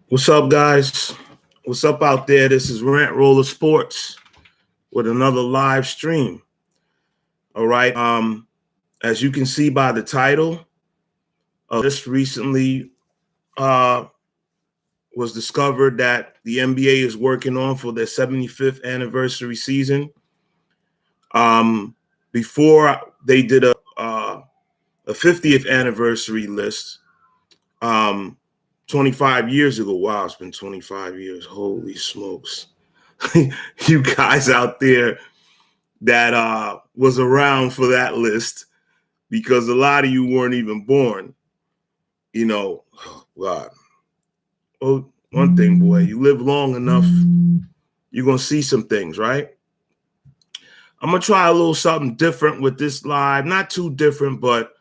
What's up, guys? What's up out there? This is Rant Roller Sports with another live stream. All right. As you can see by the title, this recently was discovered that the NBA is working on for their 75th anniversary season. Before they did a 50th anniversary list. 25 years ago. Wow, it's been 25 years. Holy smokes. You guys out there that was around for that list, because a lot of you weren't even born. Oh, God. Oh, one thing, boy, you live long enough, you're going to see some things, right? I'm going to try a little something different with this live. Not too different, but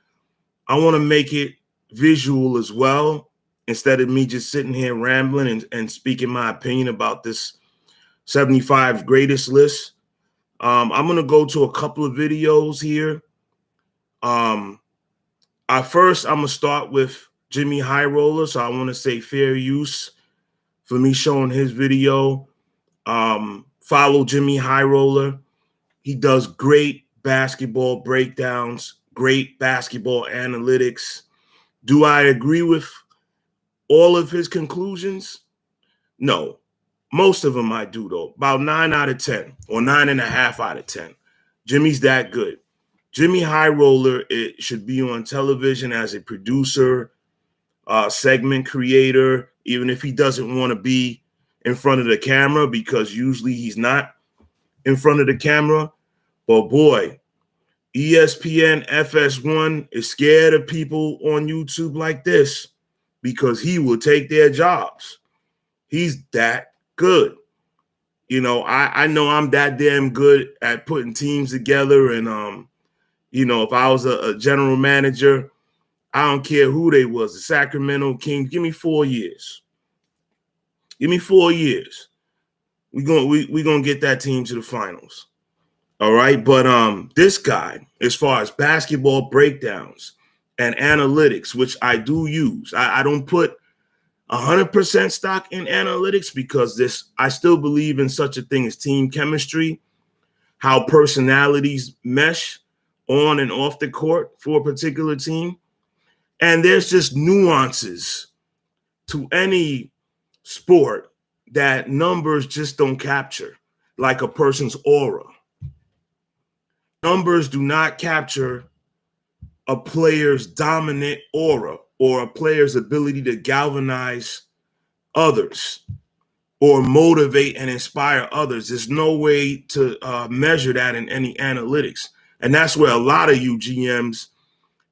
I want to make it visual as well, instead of me just sitting here rambling and speaking my opinion about this 75 greatest list. I'm going to go to a couple of videos here. I'm going to start with Jimmy High Roller. So I want to say fair use for me showing his video. Follow Jimmy High Roller. He does great basketball breakdowns, great basketball analytics. Do I agree with all of his conclusions? No. Most of them I do, though. About 9 out of 10 or 9.5 out of 10. Jimmy's that good. Jimmy High Roller, it should be on television as a producer, segment creator, even if he doesn't want to be in front of the camera, because usually he's not in front of the camera. But boy, ESPN FS1 is scared of people on YouTube like this, because he will take their jobs. He's that good. I know I'm that damn good at putting teams together. And, if I was a general manager, I don't care who they was, the Sacramento Kings, give me 4 years. Give me 4 years. We're gonna get that team to the finals. All right. But this guy, as far as basketball breakdowns and analytics, which I do use, I don't put 100% stock in analytics, because I still believe in such a thing as team chemistry, how personalities mesh on and off the court for a particular team. And there's just nuances to any sport that numbers just don't capture, like a person's aura. Numbers do not capture a player's dominant aura or a player's ability to galvanize others or motivate and inspire others. There's no way to measure that in any analytics. And that's where a lot of you GMs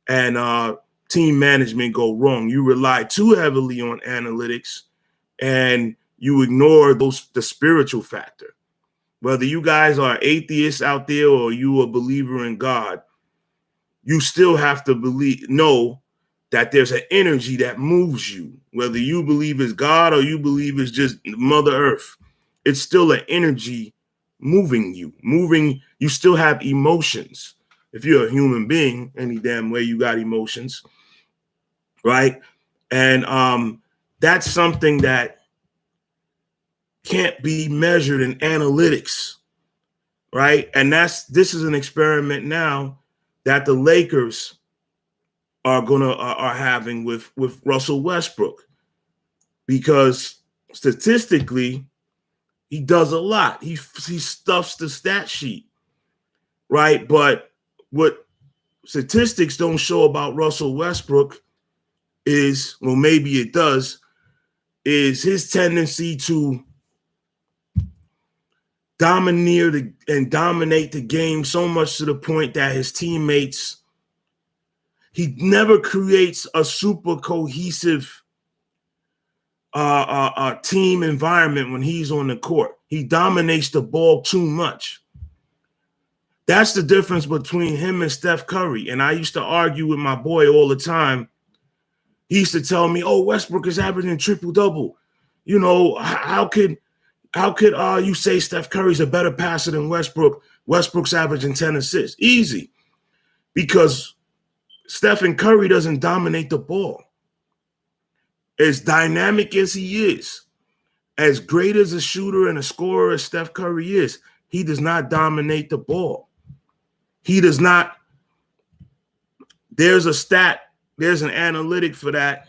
and team management go wrong. You rely too heavily on analytics and you ignore the spiritual factor. Whether you guys are atheists out there or you a believer in God, you still have to know that there's an energy that moves you. Whether you believe it's God or you believe it's just Mother Earth, it's still an energy moving you. You still have emotions. If you're a human being, any damn way you got emotions, right? And that's something that can't be measured in analytics, right? And this is an experiment now that the Lakers are having with Russell Westbrook, because statistically he does a lot. He stuffs the stat sheet, right? But what statistics don't show about Russell Westbrook is, well, maybe it does, is his tendency to dominate the game so much to the point that his teammates, he never creates a super cohesive team environment when he's on the court. He dominates the ball too much. That's the difference between him and Steph Curry. And I used to argue with my boy all the time. He used to tell me, "Oh, Westbrook is averaging triple-double. How could you say Steph Curry's a better passer than Westbrook? Westbrook's averaging 10 assists." Easy. Because Stephen Curry doesn't dominate the ball. As dynamic as he is, as great as a shooter and a scorer as Steph Curry is, he does not dominate the ball. He does not. There's a stat, there's an analytic for that.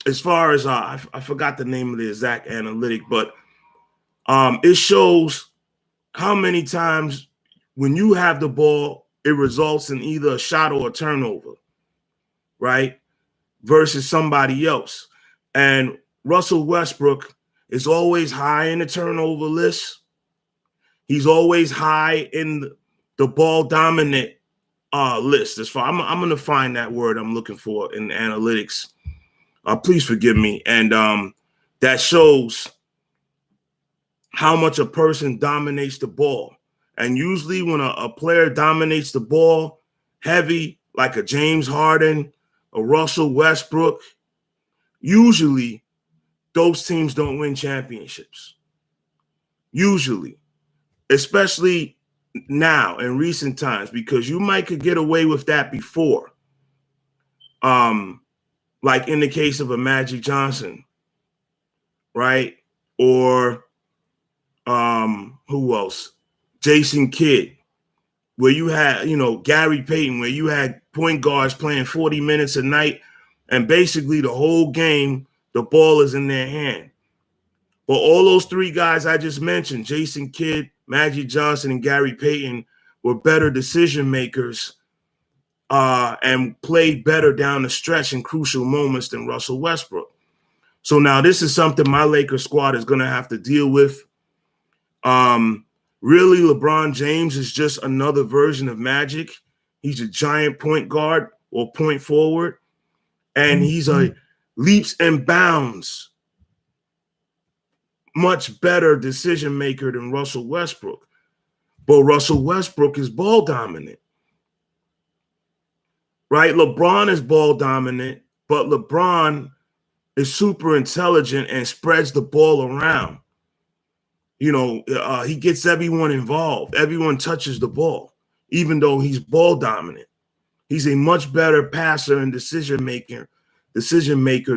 As far as I forgot the name of the exact analytic, but it shows how many times when you have the ball, it results in either a shot or a turnover, right? Versus somebody else. And Russell Westbrook is always high in the turnover list. He's always high in the ball dominant list. As far I'm going to find that word I'm looking for in analytics. Please forgive me. And that shows how much a person dominates the ball. And usually when a player dominates the ball heavy, like a James Harden, a Russell Westbrook, usually those teams don't win championships. Usually, especially now in recent times, because you might could get away with that before. Like in the case of a Magic Johnson, right? Or who else? Jason Kidd, where you had, Gary Payton, where you had point guards playing 40 minutes a night, and basically the whole game, the ball is in their hand. But all those three guys I just mentioned, Jason Kidd, Magic Johnson, and Gary Payton, were better decision makers and played better down the stretch in crucial moments than Russell Westbrook. So now this is something my Lakers squad is going to have to deal with. Really, LeBron James is just another version of Magic. He's a giant point guard or point forward, and he's a leaps and bounds much better decision maker than Russell Westbrook. But Russell Westbrook is ball dominant, right? LeBron is ball dominant, but LeBron is super intelligent and spreads the ball around. He gets everyone involved. Everyone touches the ball, even though he's ball dominant. He's a much better passer and decision maker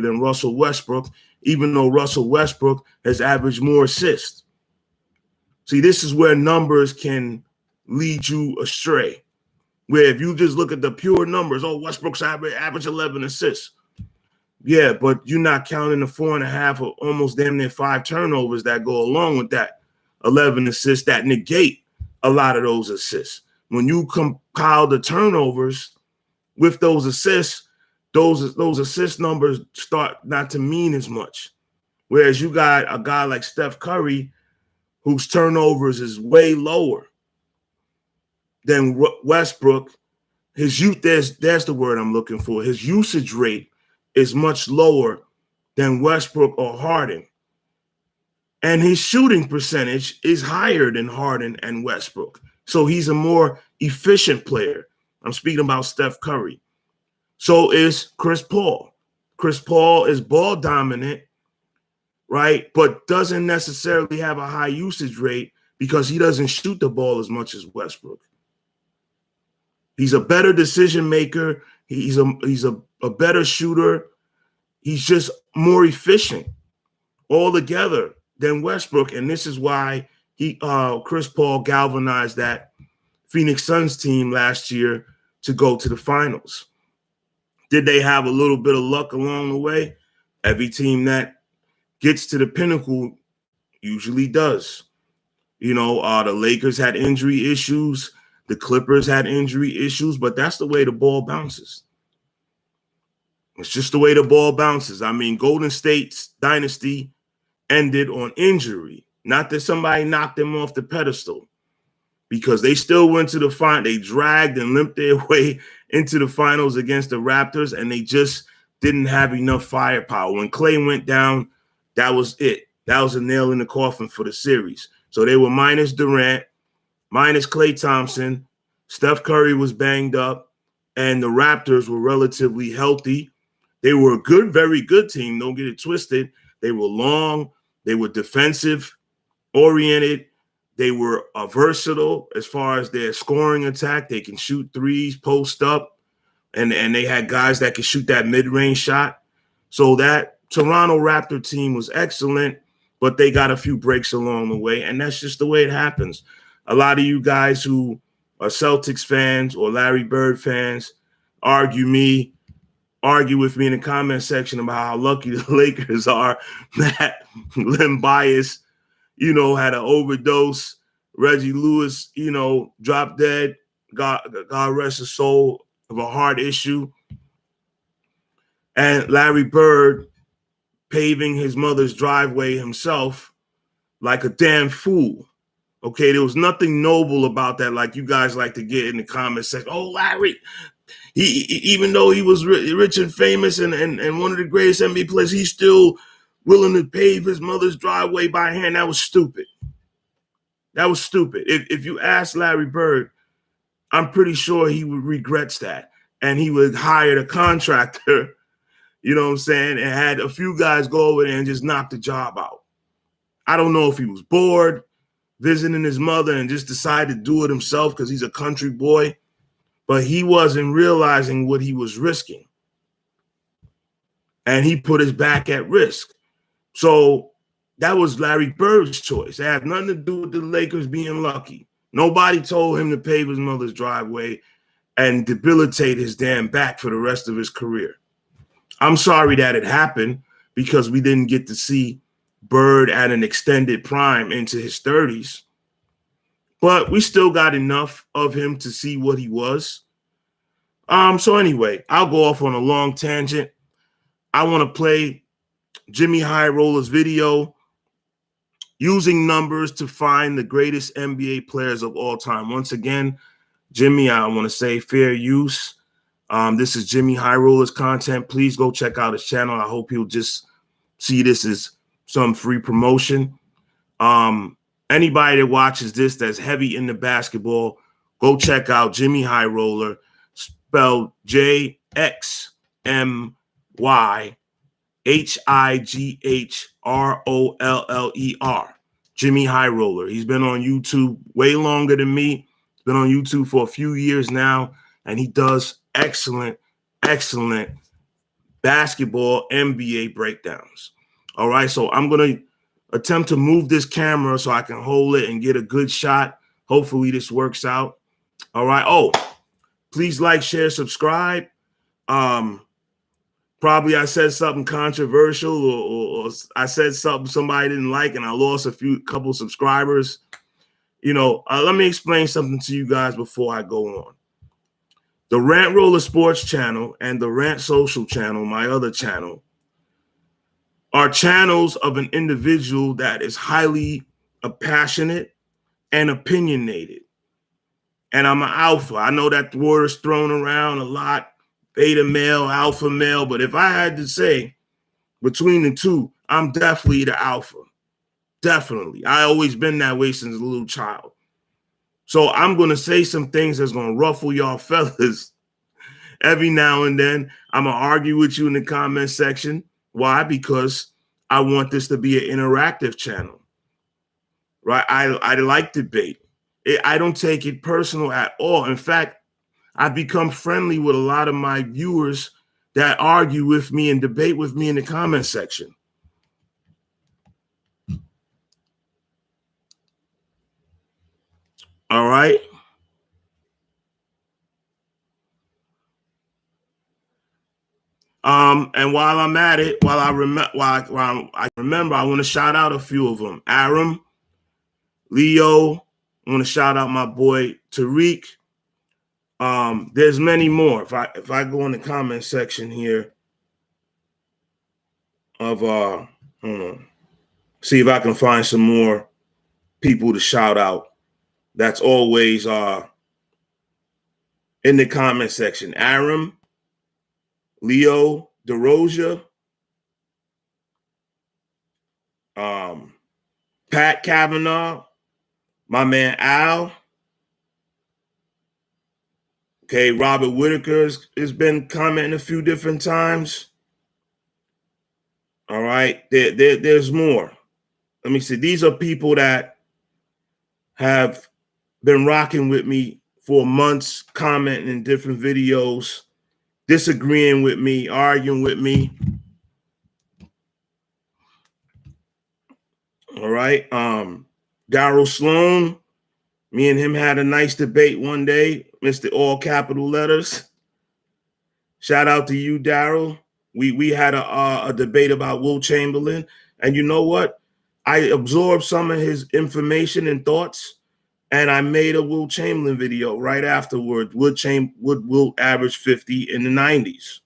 than Russell Westbrook, even though Russell Westbrook has averaged more assists. See, this is where numbers can lead you astray. Where if you just look at the pure numbers, Westbrook's average 11 assists. Yeah, but you're not counting the 4.5 or almost damn near 5 turnovers that go along with that 11 assists that negate a lot of those assists. When you compile the turnovers with those assists, those assist numbers start not to mean as much. Whereas you got a guy like Steph Curry, whose turnovers is way lower than Westbrook. There's the word I'm looking for. His usage rate is much lower than Westbrook or Harden. And his shooting percentage is higher than Harden and Westbrook. So he's a more efficient player. I'm speaking about Steph Curry. So is Chris Paul. Chris Paul is ball dominant, right? But doesn't necessarily have a high usage rate because he doesn't shoot the ball as much as Westbrook. He's a better decision maker. He's a better shooter. He's just more efficient altogether than Westbrook. And this is why Chris Paul galvanized that Phoenix Suns team last year to go to the finals. Did they have a little bit of luck along the way? Every team that gets to the pinnacle usually does. The Lakers had injury issues. The Clippers had injury issues, but that's the way the ball bounces. It's just the way the ball bounces. I mean, Golden State's dynasty ended on injury. Not that somebody knocked them off the pedestal, because they still went to the final. They dragged and limped their way into the finals against the Raptors, and they just didn't have enough firepower. When Clay went down, that was it. That was a nail in the coffin for the series. So they were minus Durant, minus Klay Thompson. Steph Curry was banged up, and the Raptors were relatively healthy. They were a good, very good team. Don't get it twisted. They were long. They were defensive oriented. They were versatile as far as their scoring attack. They can shoot threes, post up, and they had guys that could shoot that mid-range shot. So that Toronto Raptor team was excellent, but they got a few breaks along the way, and that's just the way it happens. A lot of you guys who are Celtics fans or Larry Bird fans argue with me in the comment section about how lucky the Lakers are that Len Bias, had an overdose. Reggie Lewis, dropped dead. God rest his soul, of a heart issue. And Larry Bird paving his mother's driveway himself like a damn fool. Okay, there was nothing noble about that, like you guys like to get in the comments section. Oh, Larry, he even though he was rich and famous and one of the greatest NBA players, he's still willing to pave his mother's driveway by hand. That was stupid. That was stupid. If you ask Larry Bird, I'm pretty sure he regrets that. And he would hire a contractor, you know what I'm saying, and had a few guys go over there and just knock the job out. I don't know if he was bored visiting his mother and just decided to do it himself because he's a country boy, but he wasn't realizing what he was risking. And he put his back at risk. So that was Larry Bird's choice. It had nothing to do with the Lakers being lucky. Nobody told him to pave his mother's driveway and debilitate his damn back for the rest of his career. I'm sorry that it happened because we didn't get to see Bird at an extended prime into his 30s. But we still got enough of him to see what he was. So anyway, I'll go off on a long tangent. I want to play Jimmy High Roller's video using numbers to find the greatest NBA players of all time. Once again, Jimmy, I want to say fair use. This is Jimmy High Roller's content. Please go check out his channel. I hope he'll just see this as some free promotion. Anybody that watches this that's heavy into basketball, go check out Jimmy High Roller, spelled JXMYHIGHROLLER. Jimmy High Roller. He's been on YouTube way longer than me. He's been on YouTube for a few years now, and he does excellent basketball NBA breakdowns. All right, so I'm going to attempt to move this camera so I can hold it and get a good shot. Hopefully this works out. All right. Oh, please like, share, subscribe. Probably I said something controversial or I said something somebody didn't like and I lost a couple subscribers. Let me explain something to you guys before I go on. The Rant Roller Sports channel and the Rant Social channel, my other channel, are channels of an individual that is highly passionate and opinionated. And I'm an alpha. I know that word is thrown around a lot, beta male, alpha male, but if I had to say between the two, I'm definitely the alpha. Definitely. I always been that way since a little child. So I'm going to say some things that's going to ruffle y'all fellas every now and then. I'm going to argue with you in the comment section. Why? Because I want this to be an interactive channel, right? I like debate. I don't take it personal at all. In fact, I've become friendly with a lot of my viewers that argue with me and debate with me in the comment section. All right. And while I'm at it, I remember, I want to shout out a few of them. Aram, Leo, I want to shout out my boy Tariq. There's many more. If I go in the comment section here of hold on, see if I can find some more people to shout out. That's always in the comment section. Aram, Leo, DeRosia, Pat Kavanaugh, my man Al. Okay, Robert Whitaker has been commenting a few different times. All right, there's more. Let me see. These are people that have been rocking with me for months, commenting in different videos. disagreeing with me, arguing with me. All right. Darryl Sloan, me and him had a nice debate one day, Mr. All Capital Letters. Shout out to you, Darryl. We had a debate about Will Chamberlain. And you know what? I absorbed some of his information and thoughts, and I made a Will Chamberlain video right afterward. Will average 50 in the 90s.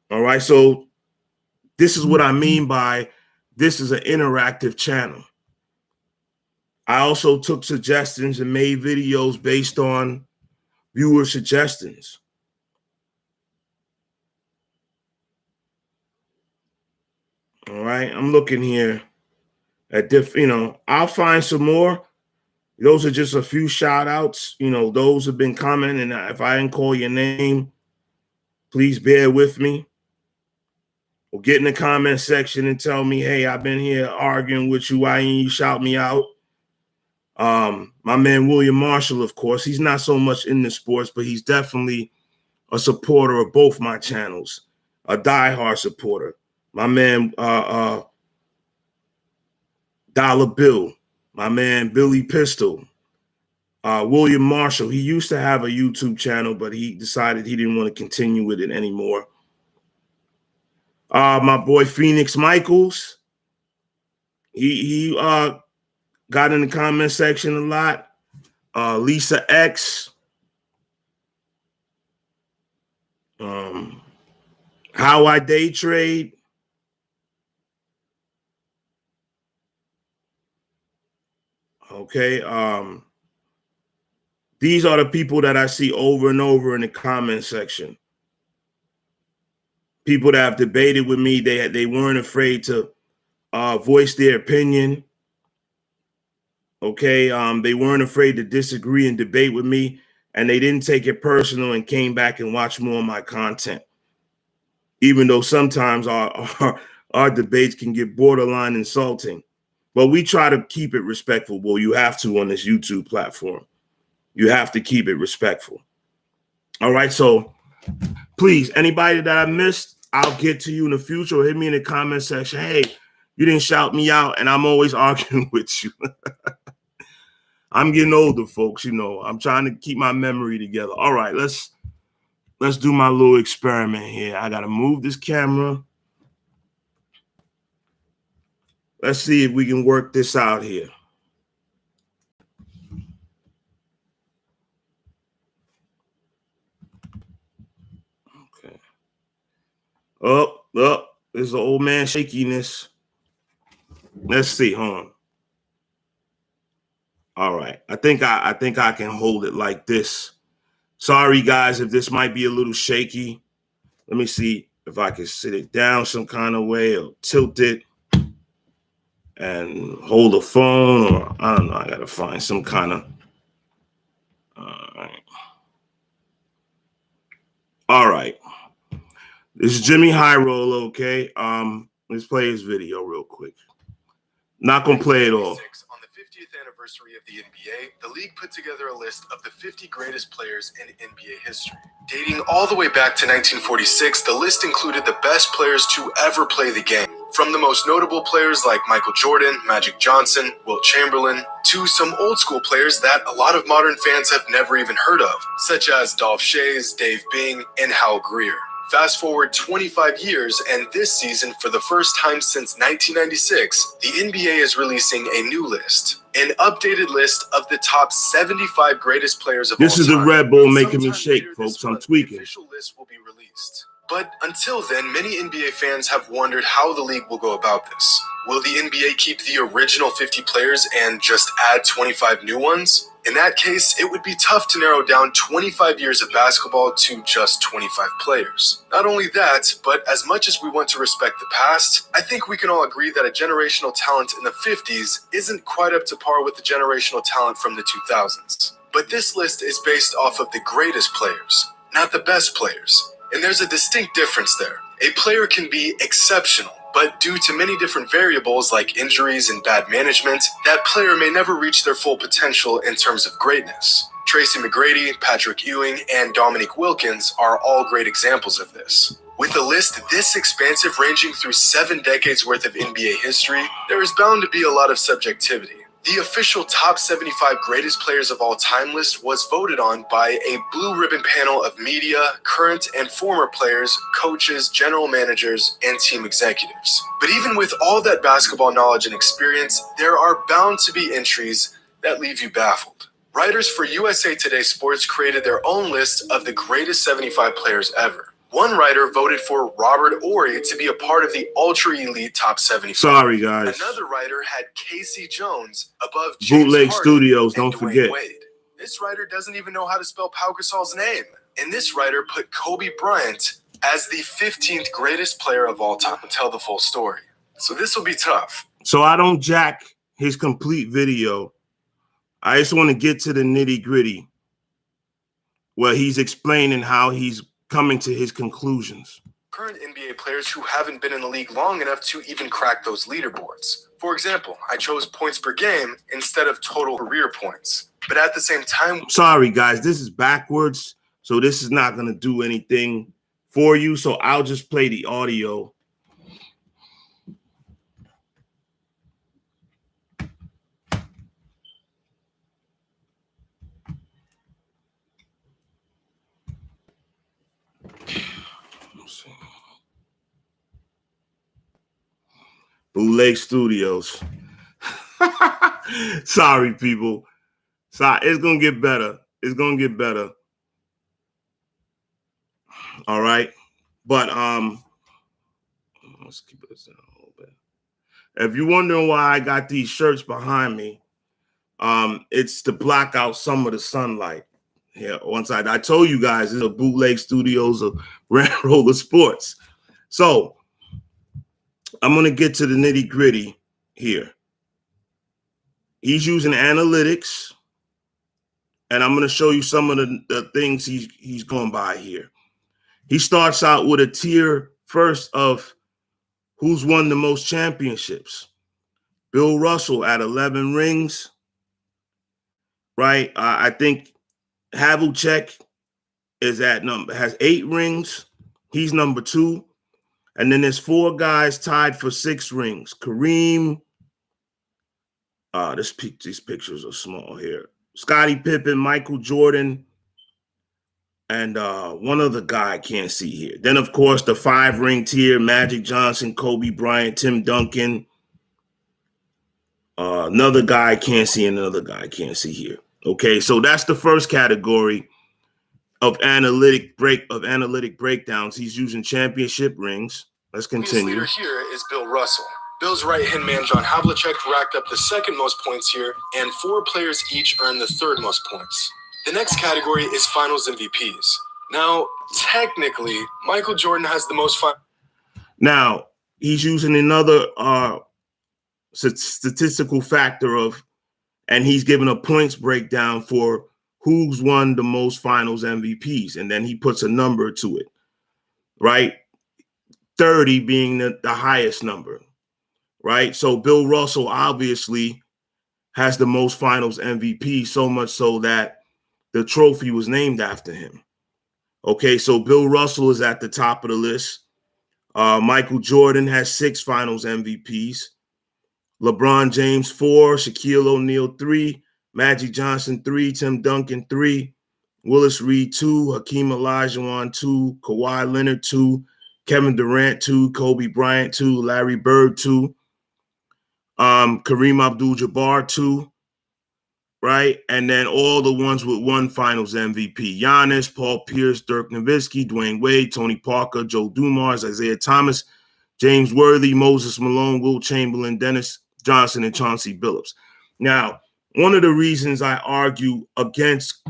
All right. So this is what I mean by this is an interactive channel. I also took suggestions and made videos based on viewer suggestions. All right. I'm looking here at I'll find some more. Those are just a few shout outs. Those have been commenting. If I didn't call your name, please bear with me. Or get in the comment section and tell me, hey, I've been here arguing with you. Why didn't you shout me out? My man, William Marshall, of course, he's not so much in the sports, but he's definitely a supporter of both my channels, a diehard supporter. My man, Dollar Bill, my man, Billy Pistol, William Marshall. He used to have a YouTube channel, but he decided he didn't want to continue with it anymore. My boy, Phoenix Michaels, he got in the comment section a lot. Lisa X, How I Day Trade. Okay. These are the people that I see over and over in the comment section. People that have debated with me, they weren't afraid to voice their opinion. Okay. They weren't afraid to disagree and debate with me, and they didn't take it personal and came back and watched more of my content. Even though sometimes our debates can get borderline insulting. But we try to keep it respectful. Well, you have to on this YouTube platform. You have to keep it respectful. All right. So please, anybody that I missed, I'll get to you in the future, or hit me in the comment section. Hey, you didn't shout me out, and I'm always arguing with you. I'm getting older, folks. I'm trying to keep my memory together. All right, let's do my little experiment here. I got to move this camera. Let's see if we can work this out here. Okay. There's the old man shakiness. Let's see. Hold on. All right. I think I can hold it like this. Sorry, guys, if this might be a little shaky. Let me see if I can sit it down some kind of way or tilt it and hold the phone, or I don't know. I got to find some kind of. All right. This is Jimmy Highroll, okay? Let's play his video real quick. Not going to play it all. On the 50th anniversary of the NBA, the league put together a list of the 50 greatest players in NBA history. Dating all the way back to 1946, the list included the best players to ever play the game. From the most notable players like Michael Jordan, Magic Johnson, Wilt Chamberlain, to some old school players that a lot of modern fans have never even heard of, such as Dolph Schayes, Dave Bing, and Hal Greer. Fast forward 25 years, and this season, for the first time since 1996, the NBA is releasing a new list. An updated list of the top 75 greatest players of all time. This is the Red Bull making me shake, folks. I'm tweaking. The official list will be released. But until then, many NBA fans have wondered how the league will go about this. Will the NBA keep the original 50 players and just add 25 new ones? In that case, it would be tough to narrow down 25 years of basketball to just 25 players. Not only that, but as much as we want to respect the past, I think we can all agree that a generational talent in the 50s isn't quite up to par with the generational talent from the 2000s. But this list is based off of the greatest players, not the best players. And there's a distinct difference there. A player can be exceptional, but due to many different variables like injuries and bad management, that player may never reach their full potential in terms of greatness. Tracy McGrady, Patrick Ewing, and Dominique Wilkins are all great examples of this. With a list this expansive, ranging through 7 decades worth of NBA history, there is bound to be a lot of subjectivity. The official top 75 greatest players of all time list was voted on by a blue ribbon panel of media, current and former players, coaches, general managers, and team executives. But even with all that basketball knowledge and experience, there are bound to be entries that leave you baffled. Writers for USA Today Sports created their own list of the greatest 75 players ever. One writer voted for Robert Horry to be a part of the ultra-elite top 75. Sorry, guys. Another writer had Casey Jones above Bootleg James Harden Studios, and don't Dwayne forget. Wade. This writer doesn't even know how to spell Pau Gasol's name. And this writer put Kobe Bryant as the 15th greatest player of all time to tell the full story. So this will be tough. So I don't jack his complete video. I just want to get to the nitty-gritty where he's explaining how he's coming to his conclusions. Current NBA players who haven't been in the league long enough to even crack those leaderboards. For example, I chose points per game instead of total career points. But at the same time... Sorry, guys, this is backwards, so this is not going to do anything for you, so I'll just play the audio. Bootleg Studios. Sorry, people. Sorry, it's gonna get better. It's gonna get better. All right, but let's keep this down a little bit. If you're wondering why I got these shirts behind me, it's to block out some of the sunlight. Yeah, I told you guys, it's a Bootleg Studios of Red Roller Sports. So I'm going to get to the nitty gritty here. He's using analytics, and I'm going to show you some of the things he's going by here. He starts out with a tier first of who's won the most championships. Bill Russell at 11 rings, right? I think Havlicek has 8 rings. He's number 2. And then there's 4 guys tied for 6 rings. Kareem. These pictures are small here. Scottie Pippen, Michael Jordan, and one other guy I can't see here. Then, of course, the 5-ring tier: Magic Johnson, Kobe Bryant, Tim Duncan. Another guy I can't see, and another guy I can't see here. Okay, so that's the first category of analytic breakdowns. He's using championship rings. Let's continue. His leader here is Bill Russell. Bill's right-hand man, John Havlicek, racked up the 2nd most points here, and 4 players each earned the 3rd most points. The next category is Finals MVPs. Now, technically, Michael Jordan has the most fun. Now, he's using another statistical factor and he's given a points breakdown for who's won the most Finals MVPs, and then he puts a number to it, right? 30 being the highest number, right? So Bill Russell obviously has the most Finals MVP, so much so that the trophy was named after him. Okay, so Bill Russell is at the top of the list. Michael Jordan has 6 Finals MVPs. LeBron James 4, Shaquille O'Neal 3, Magic Johnson 3, Tim Duncan 3, Willis Reed 2, Hakeem Olajuwon 2, Kawhi Leonard 2, Kevin Durant 2, Kobe Bryant 2, Larry Bird 2, Kareem Abdul-Jabbar 2, right? And then all the ones with 1 Finals MVP: Giannis, Paul Pierce, Dirk Nowitzki, Dwayne Wade, Tony Parker, Joe Dumars, Isaiah Thomas, James Worthy, Moses Malone, Will Chamberlain, Dennis Johnson, and Chauncey Billups. Now, one of the reasons I argue against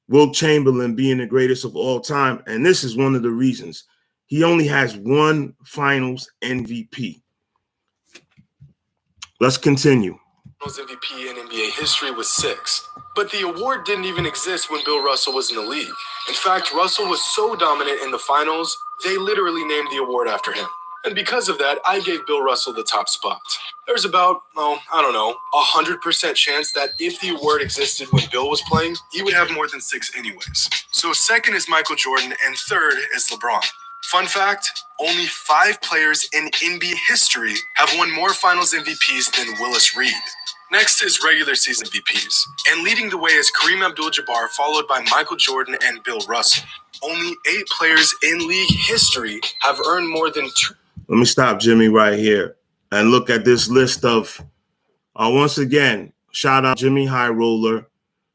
Will Chamberlain being the greatest of all time, and this is one of the reasons, he only has 1 Finals MVP. Let's continue. Finals MVP in NBA history was 6, but the award didn't even exist when Bill Russell was in the league. In fact, Russell was so dominant in the finals, they literally named the award after him. And because of that, I gave Bill Russell the top spot. There's about, 100% chance that if the award existed when Bill was playing, he would have more than 6 anyways. So second is Michael Jordan, and third is LeBron. Fun fact, only 5 players in NBA history have won more Finals MVPs than Willis Reed. Next is regular season MVPs, and leading the way is Kareem Abdul-Jabbar, followed by Michael Jordan and Bill Russell. Only 8 players in league history have earned more than 2. Let me stop Jimmy right here and look at this list of, once again, shout out Jimmy High Roller.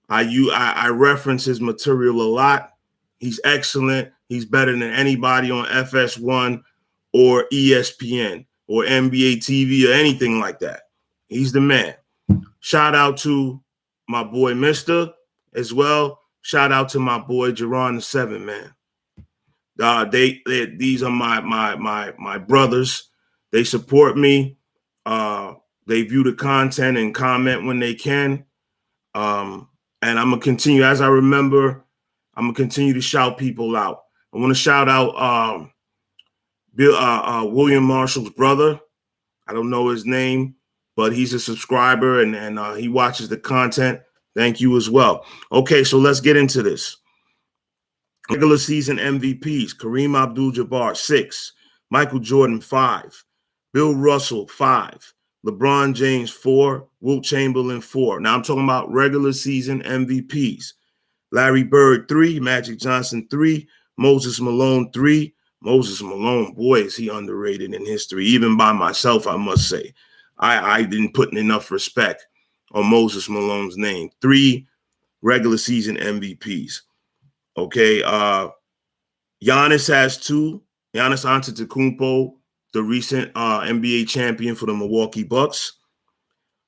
I reference his material a lot. He's excellent. He's better than anybody on FS1 or ESPN or NBA TV or anything like that. He's the man. Shout out to my boy Mister as well. Shout out to my boy Jerron the 7 man. These are my brothers. They support me. They view the content and comment when they can. And I'm gonna continue, as I remember, I'm gonna continue to shout people out. I want to shout out William Marshall's brother. I don't know his name, but he's a subscriber and he watches the content. Thank you as well. Okay, so let's get into this. Regular season MVPs: Kareem Abdul-Jabbar 6, Michael Jordan 5, Bill Russell 5, LeBron James 4, Wilt Chamberlain 4. Now I'm talking about regular season MVPs. Larry Bird 3, Magic Johnson 3, Moses Malone 3. Moses Malone, boy, is he underrated in history, even by myself, I must say. I didn't put enough respect on Moses Malone's name. 3 regular season MVPs. Okay, Giannis has 2. Giannis Antetokounmpo, the recent NBA champion for the Milwaukee Bucks.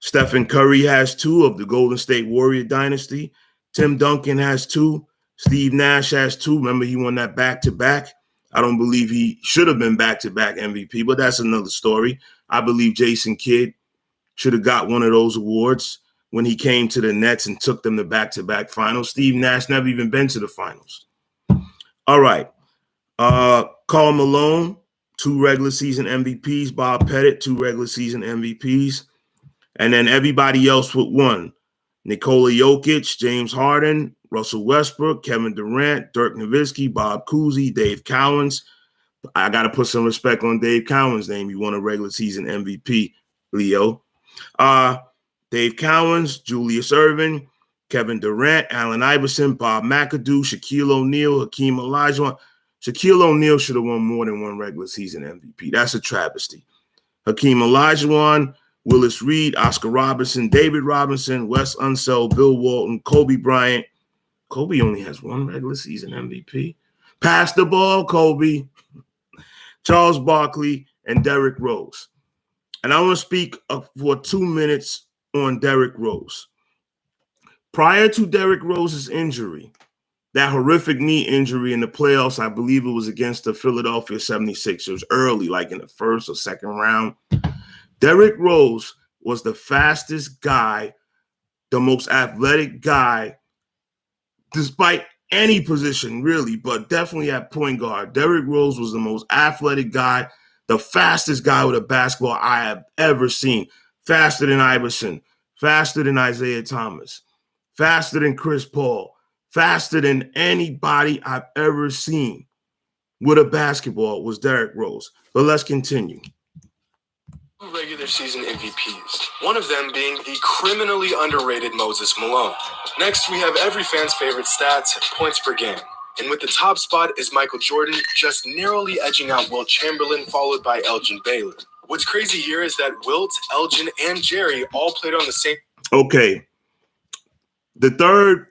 Stephen Curry has 2 of the Golden State Warrior dynasty. Tim Duncan has 2. Steve Nash has 2. Remember, he won that back-to-back. I don't believe he should have been back-to-back MVP, but that's another story. I believe Jason Kidd should have got one of those awards when he came to the Nets and took them to back-to-back finals. Steve Nash never even been to the finals. All right. Karl Malone, 2 regular season MVPs. Bob Pettit, 2 regular season MVPs. And then everybody else with 1. Nikola Jokic, James Harden, Russell Westbrook, Kevin Durant, Dirk Nowitzki, Bob Cousy, Dave Cowens. I got to put some respect on Dave Cowens' name. He won a regular season MVP, Leo. Dave Cowens, Julius Erving, Kevin Durant, Allen Iverson, Bob McAdoo, Shaquille O'Neal, Hakeem Olajuwon. Shaquille O'Neal should have won more than 1 regular season MVP. That's a travesty. Hakeem Olajuwon, Willis Reed, Oscar Robertson, David Robinson, Wes Unseld, Bill Walton, Kobe Bryant. Kobe only has 1 regular season MVP. Pass the ball, Kobe. Charles Barkley, and Derrick Rose. And I want to speak for 2 minutes on Derrick Rose. Prior to Derrick Rose's injury, that horrific knee injury in the playoffs, I believe it was against the Philadelphia 76ers early, like in the 1st or 2nd round. Derrick Rose was the fastest guy, the most athletic guy, despite any position, really, but definitely at point guard. Derrick Rose was the most athletic guy, the fastest guy with a basketball I have ever seen. Faster than Iverson, faster than Isaiah Thomas, faster than Chris Paul, faster than anybody I've ever seen with a basketball was Derrick Rose. But let's continue. Regular season MVPs, one of them being the criminally underrated Moses Malone. Next, we have every fan's favorite stats, points per game. And with the top spot is Michael Jordan, just narrowly edging out Wilt Chamberlain, followed by Elgin Baylor. What's crazy here is that Wilt, Elgin, and Jerry all played on the same. Okay. The third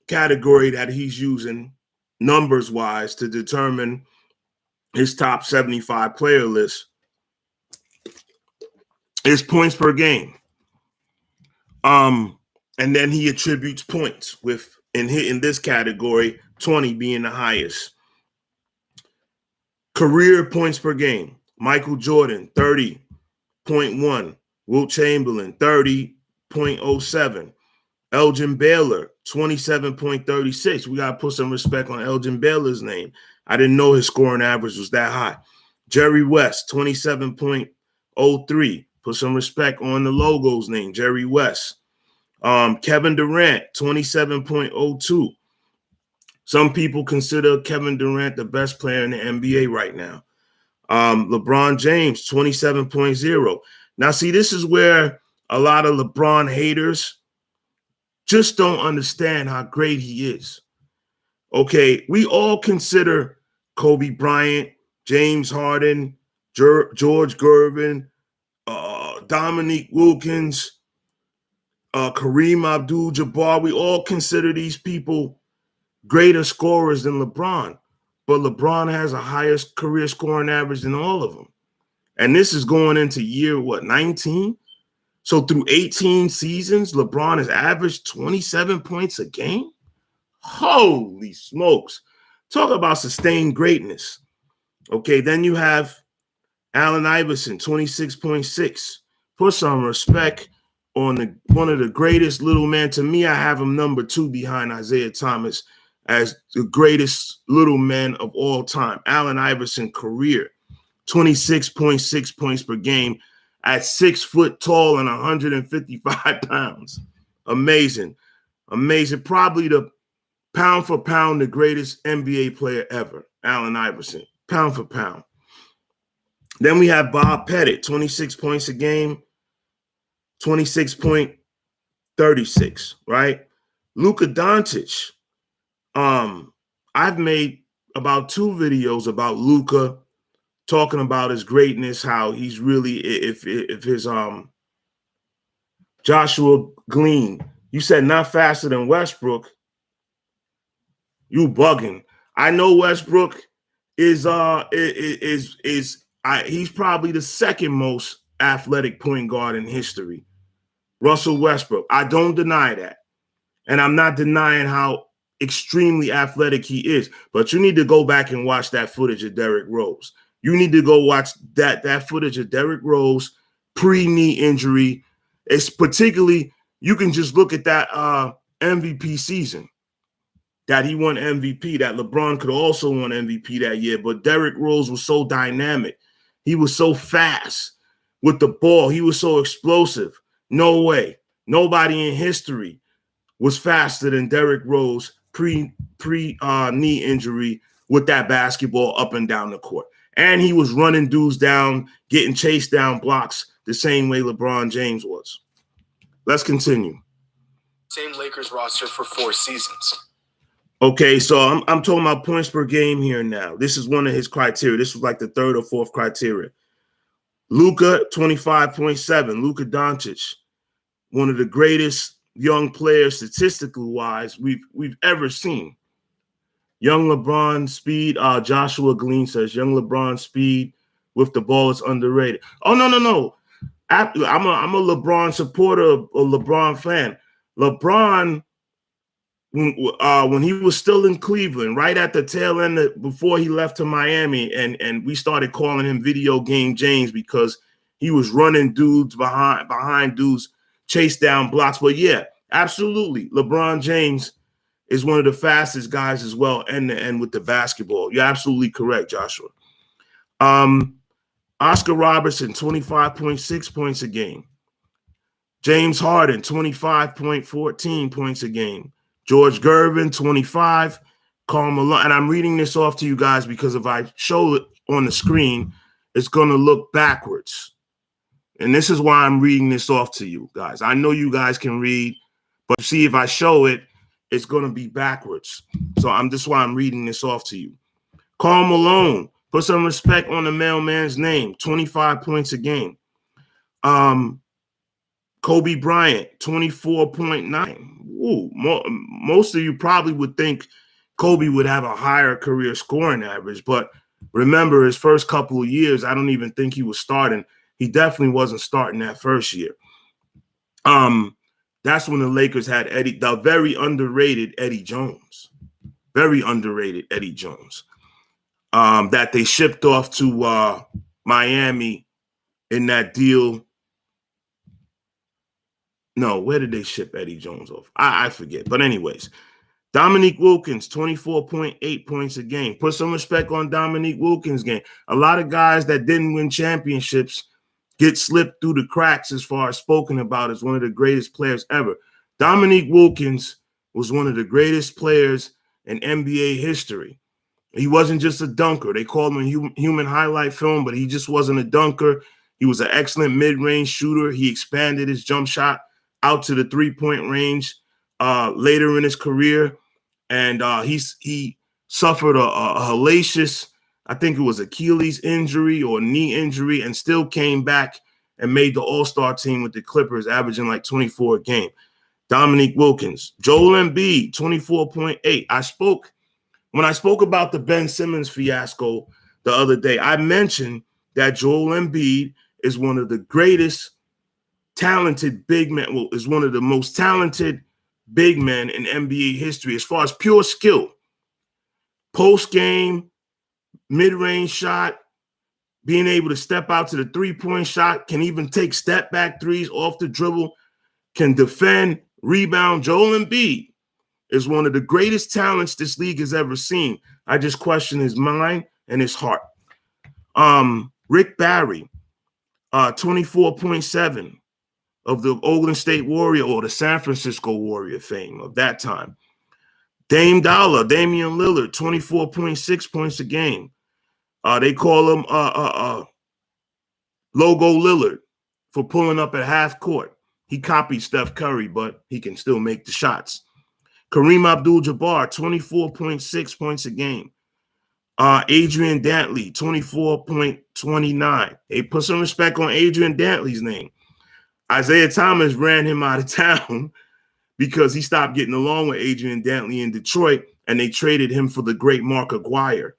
category that he's using numbers-wise to determine his top 75 player list is points per game. And then he attributes points with in this category, 20 being the highest. Career points per game. Michael Jordan, 30.1. Wilt Chamberlain, 30.07. Elgin Baylor, 27.36. We got to put some respect on Elgin Baylor's name. I didn't know his scoring average was that high. Jerry West, 27.03. Put some respect on the logo's name, Jerry West. Kevin Durant, 27.02. Some people consider Kevin Durant the best player in the NBA right now. LeBron James, 27.0. Now, see, this is where a lot of LeBron haters just don't understand how great he is. Okay, we all consider Kobe Bryant, James Harden, George Gervin, Dominique Wilkins, Kareem Abdul-Jabbar. We all consider these people greater scorers than LeBron. But LeBron has a higher career scoring average than all of them. And this is going into year, 19? So through 18 seasons, LeBron has averaged 27 points a game? Holy smokes. Talk about sustained greatness. Okay, then you have Allen Iverson, 26.6. Put some respect on one of the greatest little men. To me, I have him number 2 behind Isaiah Thomas as the greatest little man of all time. Allen Iverson career, 26.6 points per game at 6 foot tall and 155 pounds. Amazing. Amazing. Probably the pound for pound, the greatest NBA player ever, Allen Iverson, pound for pound. Then we have Bob Pettit, 26 points a game, 26.36, right? Luka Doncic. I've made about 2 videos about Luka, talking about his greatness, how he's really, if his Joshua Glean, you said not faster than Westbrook, you bugging. I know Westbrook is he's probably the second most athletic point guard in history. Russell Westbrook. I don't deny that. And I'm not denying how extremely athletic he is. But you need to go back and watch that footage of Derrick Rose. You need to go watch that footage of Derrick Rose pre-knee injury. It's particularly, you can just look at that MVP season that he won MVP, that LeBron could also won MVP that year. But Derrick Rose was so dynamic. He was so fast with the ball. He was so explosive. No way. Nobody in history was faster than Derrick Rose pre-knee injury with that basketball up and down the court. And he was running dudes down, getting chased down blocks the same way LeBron James was. Let's continue. Same Lakers roster for 4 seasons. Okay, so I'm talking about points per game here now. This is one of his criteria. This was like the 3rd or 4th criteria. Luka, 25.7. Luka Doncic, one of the greatest young players statistically wise we've ever seen. Young LeBron speed. Joshua Glean says young LeBron speed with the ball is underrated. Oh no. I'm a LeBron supporter, a LeBron fan. LeBron, when he was still in Cleveland, right at the tail end before he left to Miami, and we started calling him Video Game James because he was running dudes behind dudes, chase down blocks. But yeah, absolutely, LeBron James is one of the fastest guys as well, and with the basketball. You're absolutely correct, Joshua. Oscar Robertson, 25.6 points a game. James Harden, 25.14 points a game. George Gervin, 25. Karl Malone, and I'm reading this off to you guys because if I show it on the screen, it's going to look backwards. And this is why I'm reading this off to you guys. I know you guys can read, but see, if I show it, it's going to be backwards. So that's why I'm reading this off to you. Karl Malone, put some respect on the mailman's name, 25 points a game. Kobe Bryant, 24.9. Ooh, most of you probably would think Kobe would have a higher career scoring average, but remember his first couple of years, I don't even think he was starting. He definitely wasn't starting that first year. That's when the Lakers had the very underrated Eddie Jones. Very underrated Eddie Jones. That they shipped off to Miami in that deal. No, where did they ship Eddie Jones off? I forget. But anyways, Dominique Wilkins, 24.8 points a game. Put some respect on Dominique Wilkins' game. A lot of guys that didn't win championships get slipped through the cracks as far as spoken about as one of the greatest players ever. Dominique Wilkins was one of the greatest players in NBA history. He wasn't just a dunker. They called him a human highlight film, but he just wasn't a dunker. He was an excellent mid-range shooter. He expanded his jump shot out to the three-point range later in his career. And he suffered a hellacious, I think it was Achilles injury or knee injury, and still came back and made the All-Star team with the Clippers, averaging like 24 a game. Dominique Wilkins. Joel Embiid, 24.8. When I spoke about the Ben Simmons fiasco the other day, I mentioned that Joel Embiid is one of the greatest talented big men, well, is one of the most talented big men in NBA history as far as pure skill. Post-game, mid-range shot, being able to step out to the three-point shot, can even take step-back threes off the dribble, can defend, rebound. Joel Embiid is one of the greatest talents this league has ever seen. I just question his mind and his heart. Rick Barry, 24.7 of the Golden State Warrior or the San Francisco Warrior fame of that time. Damian Lillard, 24.6 points a game. They call him Logo Lillard for pulling up at half court. He copied Steph Curry, but he can still make the shots. Kareem Abdul-Jabbar, 24.6 points a game. Adrian Dantley, 24.29. Hey, put some respect on Adrian Dantley's name. Isaiah Thomas ran him out of town because he stopped getting along with Adrian Dantley in Detroit, and they traded him for the great Mark Aguirre,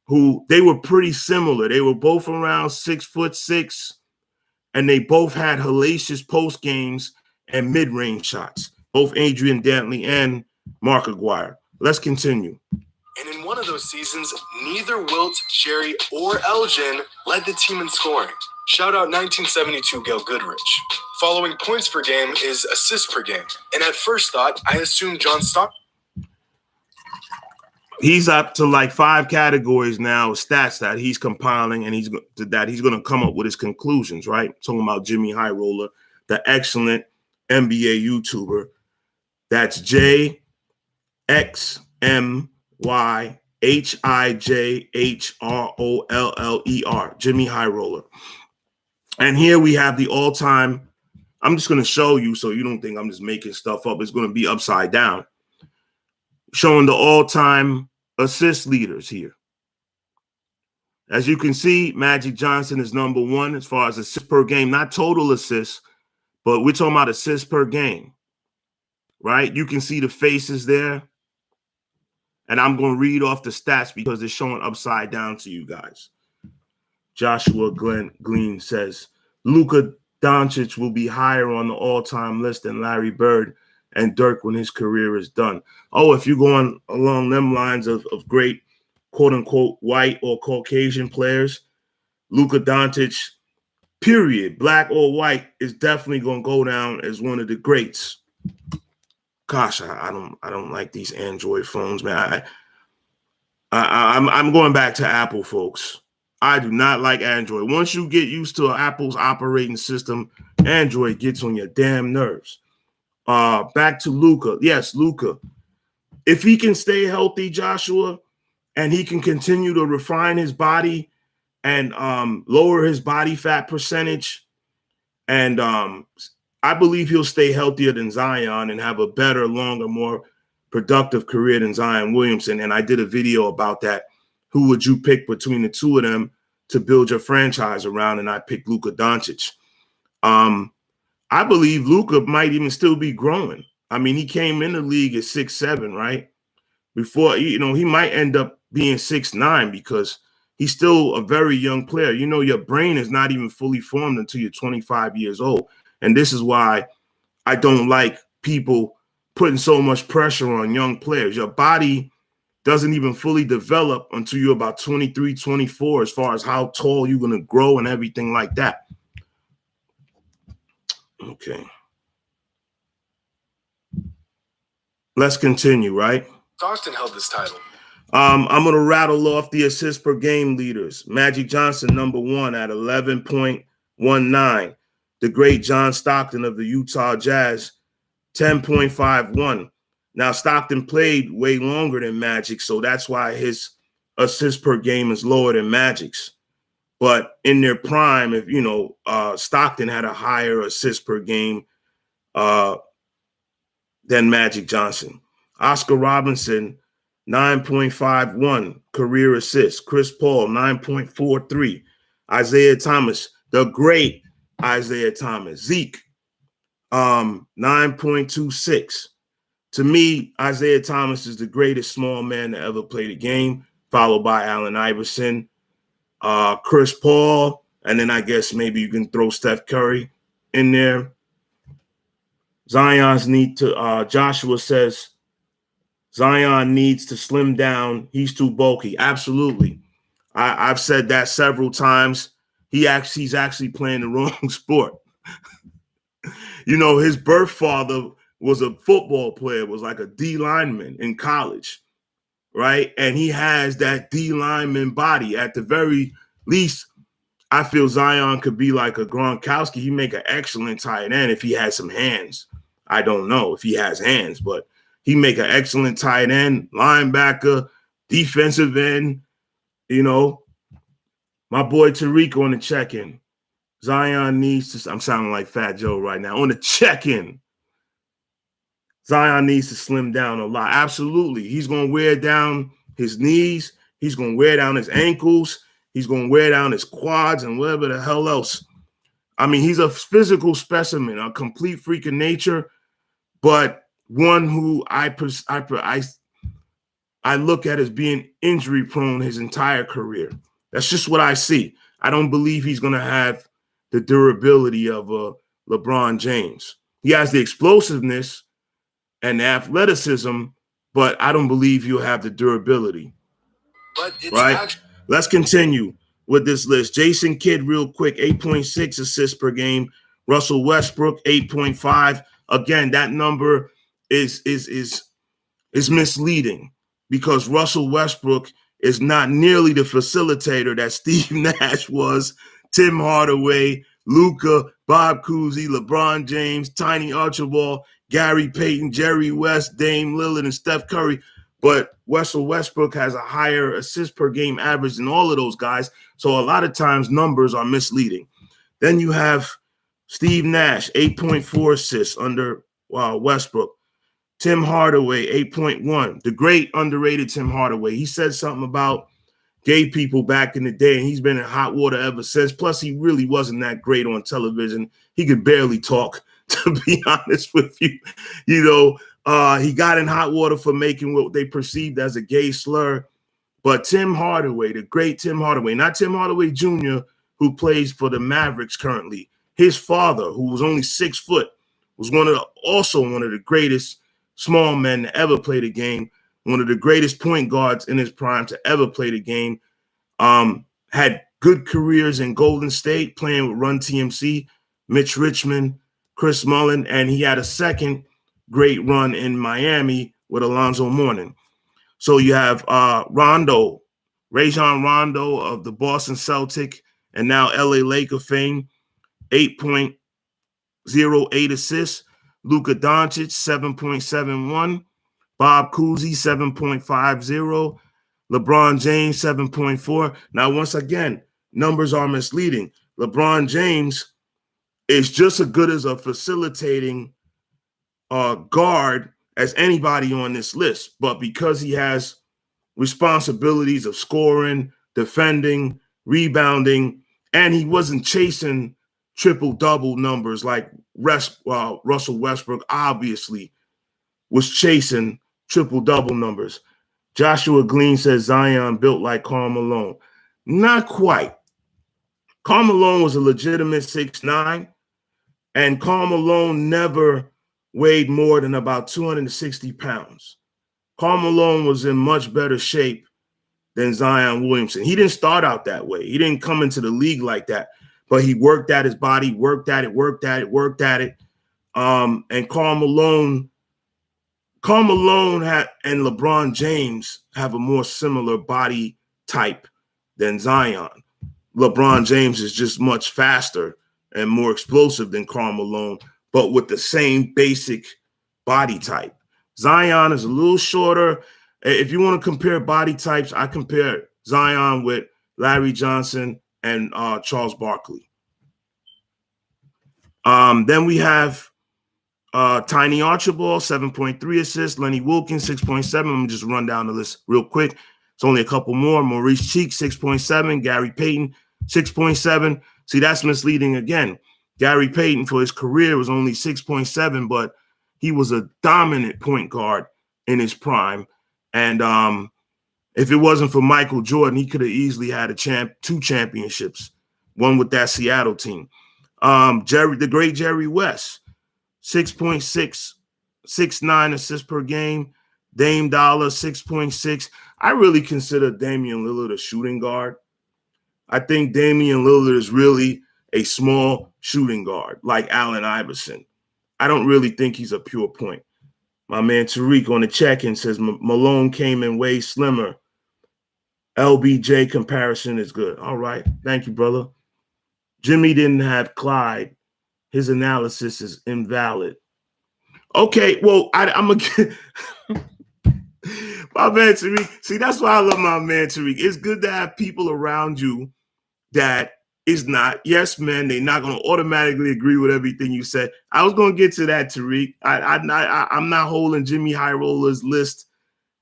who they were pretty similar. They were both around 6'6", and they both had hellacious post games and mid-range shots. Both Adrian Dantley and Mark Aguirre. Let's continue. And in one of those seasons, neither Wilt, Jerry, or Elgin led the team in scoring. Shout out 1972 Gail Goodrich. Following points per game is assists per game. And at first thought, I assumed John Stockton. He's up to like 5 categories now of stats that he's compiling, and he's going to come up with his conclusions, right? Talking about Jimmy High Roller, the excellent NBA YouTuber. That's JXMYHIJHROLLER, Jimmy High Roller. And here we have the all-time. I'm just going to show you so you don't think I'm just making stuff up. It's going to be upside down. Showing the all-time assist leaders here. As you can see, Magic Johnson is number 1 as far as assists per game, not total assists, but we're talking about assists per game, right? You can see the faces there. And I'm going to read off the stats because it's showing upside down to you guys. Joshua Glean says, Luka Doncic will be higher on the all-time list than Larry Bird and Dirk when his career is done. Oh, if you're going along them lines of great, quote-unquote, white or Caucasian players, Luka Doncic, period, black or white, is definitely going to go down as one of the greats. Gosh, I don't like these Android phones, man. I'm going back to Apple, folks. I do not like Android. Once you get used to Apple's operating system, Android gets on your damn nerves. Back to Luka. Yes, Luka. If he can stay healthy, Joshua, and he can continue to refine his body and lower his body fat percentage, and I believe he'll stay healthier than Zion and have a better, longer, more productive career than Zion Williamson. And I did a video about that. Who would you pick between the two of them to build your franchise around? And I picked Luka Doncic. I believe Luka might even still be growing. I mean, he came in the league at 6'7", right? Before, he might end up being 6'9" because he's still a very young player. Your brain is not even fully formed until you're 25 years old. And this is why I don't like people putting so much pressure on young players. Your body doesn't even fully develop until you're about 23, 24, as far as how tall you're going to grow and everything like that. Okay. Let's continue, right? Stockton held this title. I'm going to rattle off the assists per game leaders. Magic Johnson, number 1 at 11.19. The great John Stockton of the Utah Jazz, 10.51. Now, Stockton played way longer than Magic, so that's why his assists per game is lower than Magic's. But in their prime, if Stockton had a higher assist per game than Magic Johnson. Oscar Robinson, 9.51 career assists. Chris Paul, 9.43. Isaiah Thomas, the great Isaiah Thomas. Zeke, 9.26. To me, Isaiah Thomas is the greatest small man to ever play the game, followed by Allen Iverson, Chris Paul, and then I guess maybe you can throw Steph Curry in there. Joshua says, Zion needs to slim down. He's too bulky. Absolutely. I've said that several times. He's actually playing the wrong sport. His birth father was a football player, was like a D lineman in college, right? And he has that D lineman body. At the very least, I feel Zion could be like a Gronkowski. He'd make an excellent tight end if he had some hands. I don't know if he has hands, but he'd make an excellent tight end, linebacker, defensive end. My boy Tariq on the check-in. Zion needs to, I'm sounding like Fat Joe right now, on the check-in. Zion needs to slim down a lot. Absolutely. He's going to wear down his knees. He's going to wear down his ankles. He's going to wear down his quads and whatever the hell else. I mean, he's a physical specimen, a complete freak of nature, but one who I look at as being injury prone his entire career. That's just what I see. I don't believe he's going to have the durability of LeBron James. He has the explosiveness and the athleticism, but I don't believe he'll have the durability. But it's right? Let's continue with this list. Jason Kidd, real quick, 8.6 assists per game. Russell Westbrook, 8.5. Again, that number is misleading because Russell Westbrook is not nearly the facilitator that Steve Nash was, Tim Hardaway, Luka, Bob Cousy, LeBron James, Tiny Archibald, Gary Payton, Jerry West, Dame Lillard, and Steph Curry. But Russell Westbrook has a higher assist per game average than all of those guys. So a lot of times numbers are misleading. Then you have Steve Nash, 8.4 assists under Westbrook. Tim Hardaway, 8.1. The great underrated Tim Hardaway. He said something about gay people back in the day, and he's been in hot water ever since. Plus, he really wasn't that great on television. He could barely talk, to be honest with you. He got in hot water for making what they perceived as a gay slur. But Tim Hardaway, the great Tim Hardaway, not Tim Hardaway Jr., who plays for the Mavericks currently, his father, who was only 6 foot, was also one of the greatest small men to ever play the game, one of the greatest point guards in his prime to ever play the game. Had good careers in Golden State, playing with Run TMC, Mitch Richmond, Chris Mullin, and he had a second great run in Miami with Alonzo Mourning. So you have Rajon Rondo of the Boston Celtic and now LA Laker fame, 8.08 assists. Luka Doncic, 7.71. Bob Cousy, 7.50. LeBron James, 7.4. Now, once again, numbers are misleading. LeBron James is just as good as a facilitating guard as anybody on this list. But because he has responsibilities of scoring, defending, rebounding, and he wasn't chasing triple-double numbers like Russell Westbrook obviously was chasing triple-double numbers. Joshua Glean says Zion built like Karl Malone. Not quite. Karl Malone was a legitimate 6'9", and Karl Malone never weighed more than about 260 pounds. Karl Malone was in much better shape than Zion Williamson. He didn't start out that way. He didn't come into the league like that, but he worked at his body, worked at it. And Karl Malone Karl Malone and LeBron James have a more similar body type than Zion. LeBron James is just much faster and more explosive than Karl Malone, but with the same basic body type. Zion is a little shorter. If you want to compare body types, I compare Zion with Larry Johnson and Charles Barkley. Then we have Tiny Archibald, 7.3 assists. Lenny Wilkins, 6.7. I'm going to just run down the list real quick. It's only a couple more. Maurice Cheek, 6.7. Gary Payton, 6.7. See, that's misleading again. Gary Payton for his career was only 6.7, but he was a dominant point guard in his prime. And if it wasn't for Michael Jordan, he could have easily had two championships, one with that Seattle team. The great Jerry West, 6.6, 6.9 assists per game. Dame Dollar, 6.6. I really consider Damian Lillard a shooting guard. I think Damian Lillard is really a small shooting guard, like Allen Iverson. I don't really think he's a pure point. My man Tariq on the check-in says Malone came in way slimmer. LBJ comparison is good. All right. Thank you, brother. Jimmy didn't have Clyde. His analysis is invalid. Okay, well, I'm going to get my man Tariq. See, that's why I love my man Tariq. It's good to have people around you that is not, yes, man, they're not going to automatically agree with everything you said. I was going to get to that, Tariq. I'm not holding Jimmy High Roller's list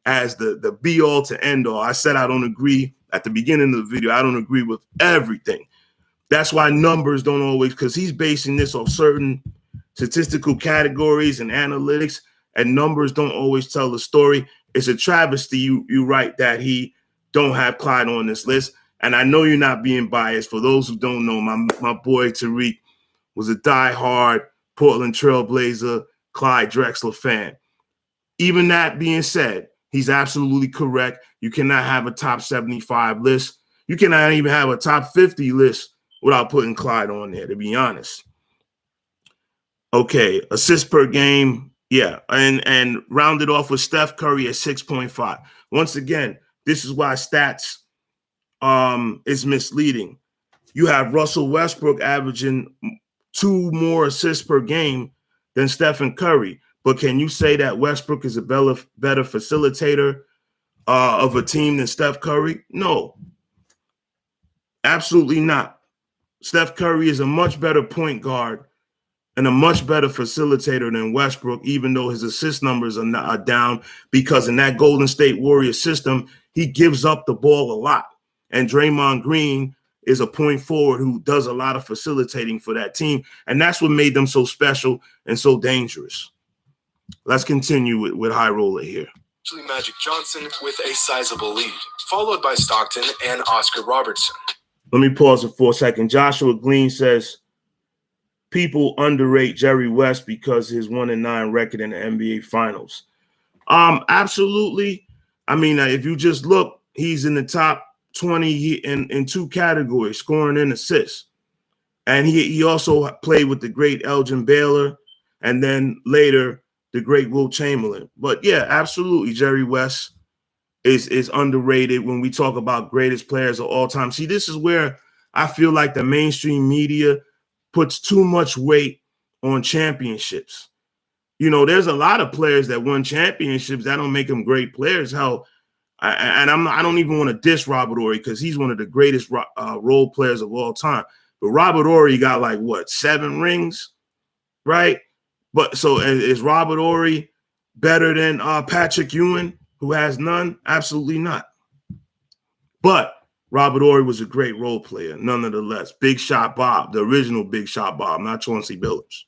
as the be-all to end-all. I said I don't agree at the beginning of the video. I don't agree with everything. That's why numbers don't always, because he's basing this off certain statistical categories and analytics, and numbers don't always tell the story. It's a travesty you write that he don't have Clyde on this list. And I know you're not being biased. For those who don't know, my boy Tariq was a diehard Portland Trailblazer, Clyde Drexler fan. Even that being said, he's absolutely correct. You cannot have a top 75 list. You cannot even have a top 50 list without putting Clyde on there, to be honest. Okay, assists per game, yeah, and rounded off with Steph Curry at 6.5. Once again, this is why stats is misleading. You have Russell Westbrook averaging 2 more assists per game than Stephen Curry. But can you say that Westbrook is a better facilitator of a team than Steph Curry? No, absolutely not. Steph Curry is a much better point guard and a much better facilitator than Westbrook, even though his assist numbers are down, because in that Golden State Warriors system, he gives up the ball a lot. And Draymond Green is a point forward who does a lot of facilitating for that team. And that's what made them so special and so dangerous. Let's continue with High Roller here. Actually, Magic Johnson with a sizable lead, followed by Stockton and Oscar Robertson. Let me pause it for a second. Joshua Glean says, people underrate Jerry West because his 1-9 record in the NBA Finals. Absolutely. I mean, if you just look, he's in the top 20 in 2 categories, scoring and assists. And he also played with the great Elgin Baylor and then later the great Wilt Chamberlain. But yeah, absolutely, Jerry West is underrated when we talk about greatest players of all time. See, this is where I feel like the mainstream media puts too much weight on championships. You know, there's a lot of players that won championships that don't make them great players. Hell, I don't even want to diss Robert Horry because he's one of the greatest role players of all time. But Robert Horry got like, what, 7 rings, right? But so is Robert Horry better than Patrick Ewing, who has none? Absolutely not. But Robert Horry was a great role player, nonetheless. Big Shot Bob, the original Big Shot Bob, not Chauncey Billups.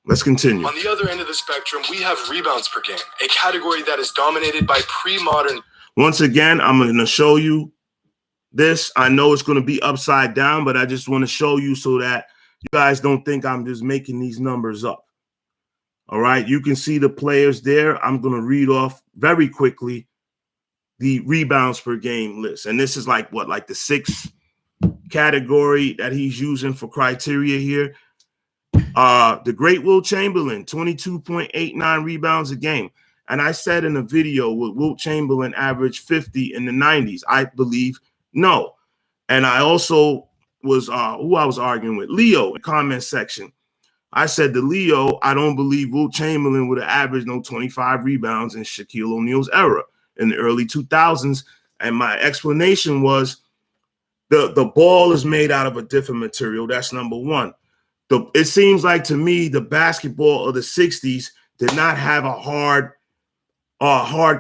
Let's continue. On the other end of the spectrum, we have rebounds per game, a category that is dominated by pre-modern. Once again, I'm going to show you this. I know it's going to be upside down, but I just want to show you so that you guys don't think I'm just making these numbers up. All right, you can see the players there. I'm going to read off very quickly the rebounds per game list. And this is like what, like the 6th category that he's using for criteria here. The great Wilt Chamberlain, 22.89 rebounds a game. And I said in a video, will Wilt Chamberlain average 50 in the 90s? I believe no. And I also was who I was arguing with, Leo, in the comment section. I said to Leo, I don't believe Wilt Chamberlain would have averaged no 25 rebounds in Shaquille O'Neal's era in the early 2000s. And my explanation was the ball is made out of a different material. That's number one. It seems like to me the basketball of the 60s did not have a hard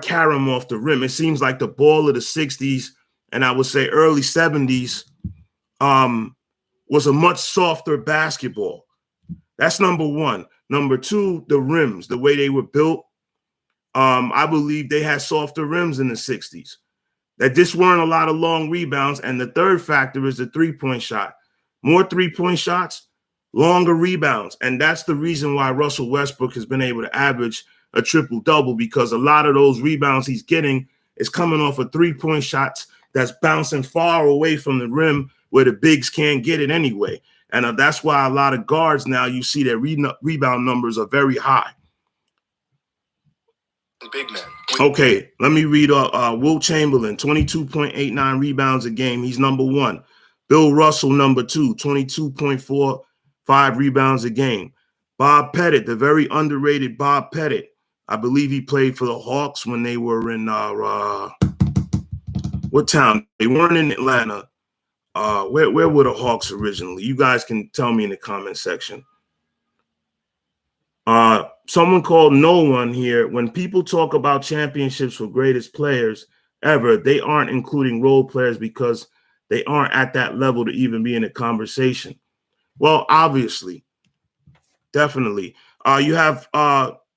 carom off the rim. It seems like the ball of the 60s and I would say early 70s was a much softer basketball. That's number one. Number two, the rims, the way they were built. I believe they had softer rims in the 60s. That just weren't a lot of long rebounds. And the third factor is the three-point shot. More three-point shots, longer rebounds. And that's the reason why Russell Westbrook has been able to average a triple-double, because a lot of those rebounds he's getting is coming off of three-point shots that's bouncing far away from the rim where the bigs can't get it anyway. And that's why a lot of guards now, you see their rebound numbers are very high. Big man. Okay, let me read Wilt Chamberlain, 22.89 rebounds a game. He's number one. Bill Russell, number two, 22.45 rebounds a game. Bob Pettit, the very underrated Bob Pettit. I believe he played for the Hawks when they were in what town? They weren't in Atlanta. Where were the Hawks originally? You guys can tell me in the comment section. Someone called No One here. When people talk about championships for greatest players ever, they aren't including role players because they aren't at that level to even be in a conversation. Well, obviously, definitely. You have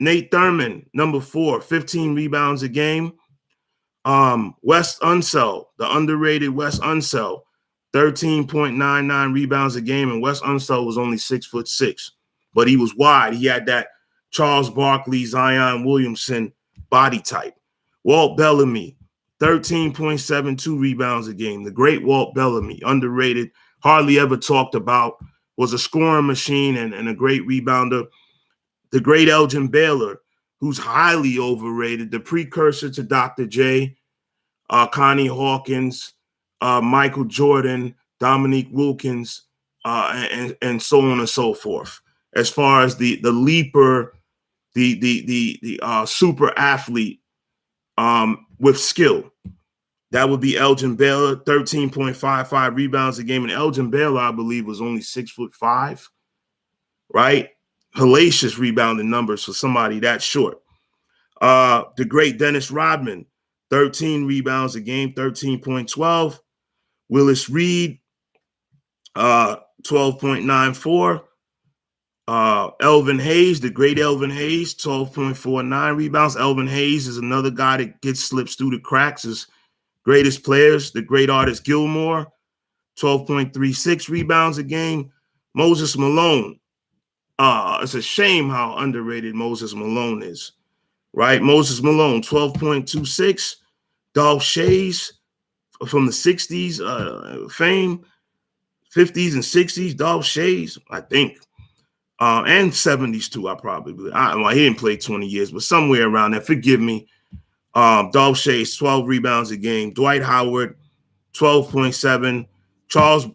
Nate Thurman, number 4, 15 rebounds a game. Wes Unseld, the underrated Wes Unseld, 13.99 rebounds a game, and Wes Unseld was only 6'6", but he was wide. He had that Charles Barkley, Zion Williamson body type. Walt Bellamy, 13.72 rebounds a game. The great Walt Bellamy, underrated, hardly ever talked about, was a scoring machine and a great rebounder. The great Elgin Baylor, who's highly overrated, the precursor to Dr. J, Connie Hawkins, Michael Jordan, Dominique Wilkins, and so on and so forth. As far as the leaper, the super athlete with skill, that would be Elgin Baylor, 13.55 rebounds a game. And Elgin Baylor, I believe, was only 6'5", right? Hellacious rebounding numbers for somebody that short. The great Dennis Rodman, 13 rebounds a game, 13.12. Willis Reed, 12.94. Elvin Hayes, the great Elvin Hayes, 12.49 rebounds. Elvin Hayes is another guy that slips through the cracks. His greatest players, the great artist Gilmore, 12.36 rebounds a game. Moses Malone. It's a shame how underrated Moses Malone is, right? Moses Malone, 12.26. Dolph Shays from the 60s fame, 50s and 60s, Dolph Shays, I think. And 70s too, I probably believe. Well, he didn't play 20 years, but somewhere around there. Forgive me. Dolph Shays, 12 rebounds a game. Dwight Howard, 12.7.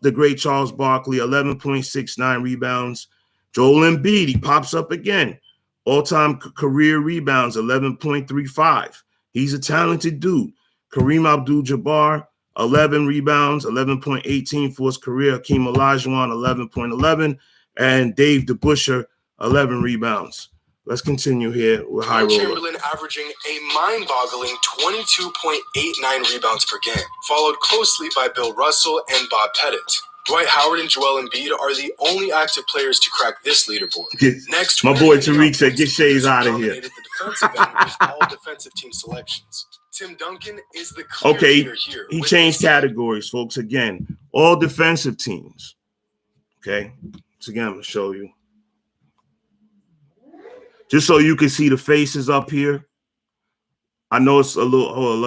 The great Charles Barkley, 11.69 rebounds. Joel Embiid, he pops up again. All-time career rebounds, 11.35. He's a talented dude. Kareem Abdul-Jabbar, 11 rebounds, 11.18 for his career. Hakeem Olajuwon, 11.11. And Dave DeBusschere, 11 rebounds. Let's continue here with High Roller. Chamberlain averaging a mind-boggling 22.89 rebounds per game, followed closely by Bill Russell and Bob Pettit. Dwight Howard and Joel Embiid are the only active players to crack this leaderboard. Next, my boy Tariq said, "Get Shays out of here." The defensive end with all defensive team selections. Tim Duncan is the clear leader here. He changed categories, folks. Again, all defensive teams. Okay, so again, I'm gonna show you. Just so you can see the faces up here. I know it's a little,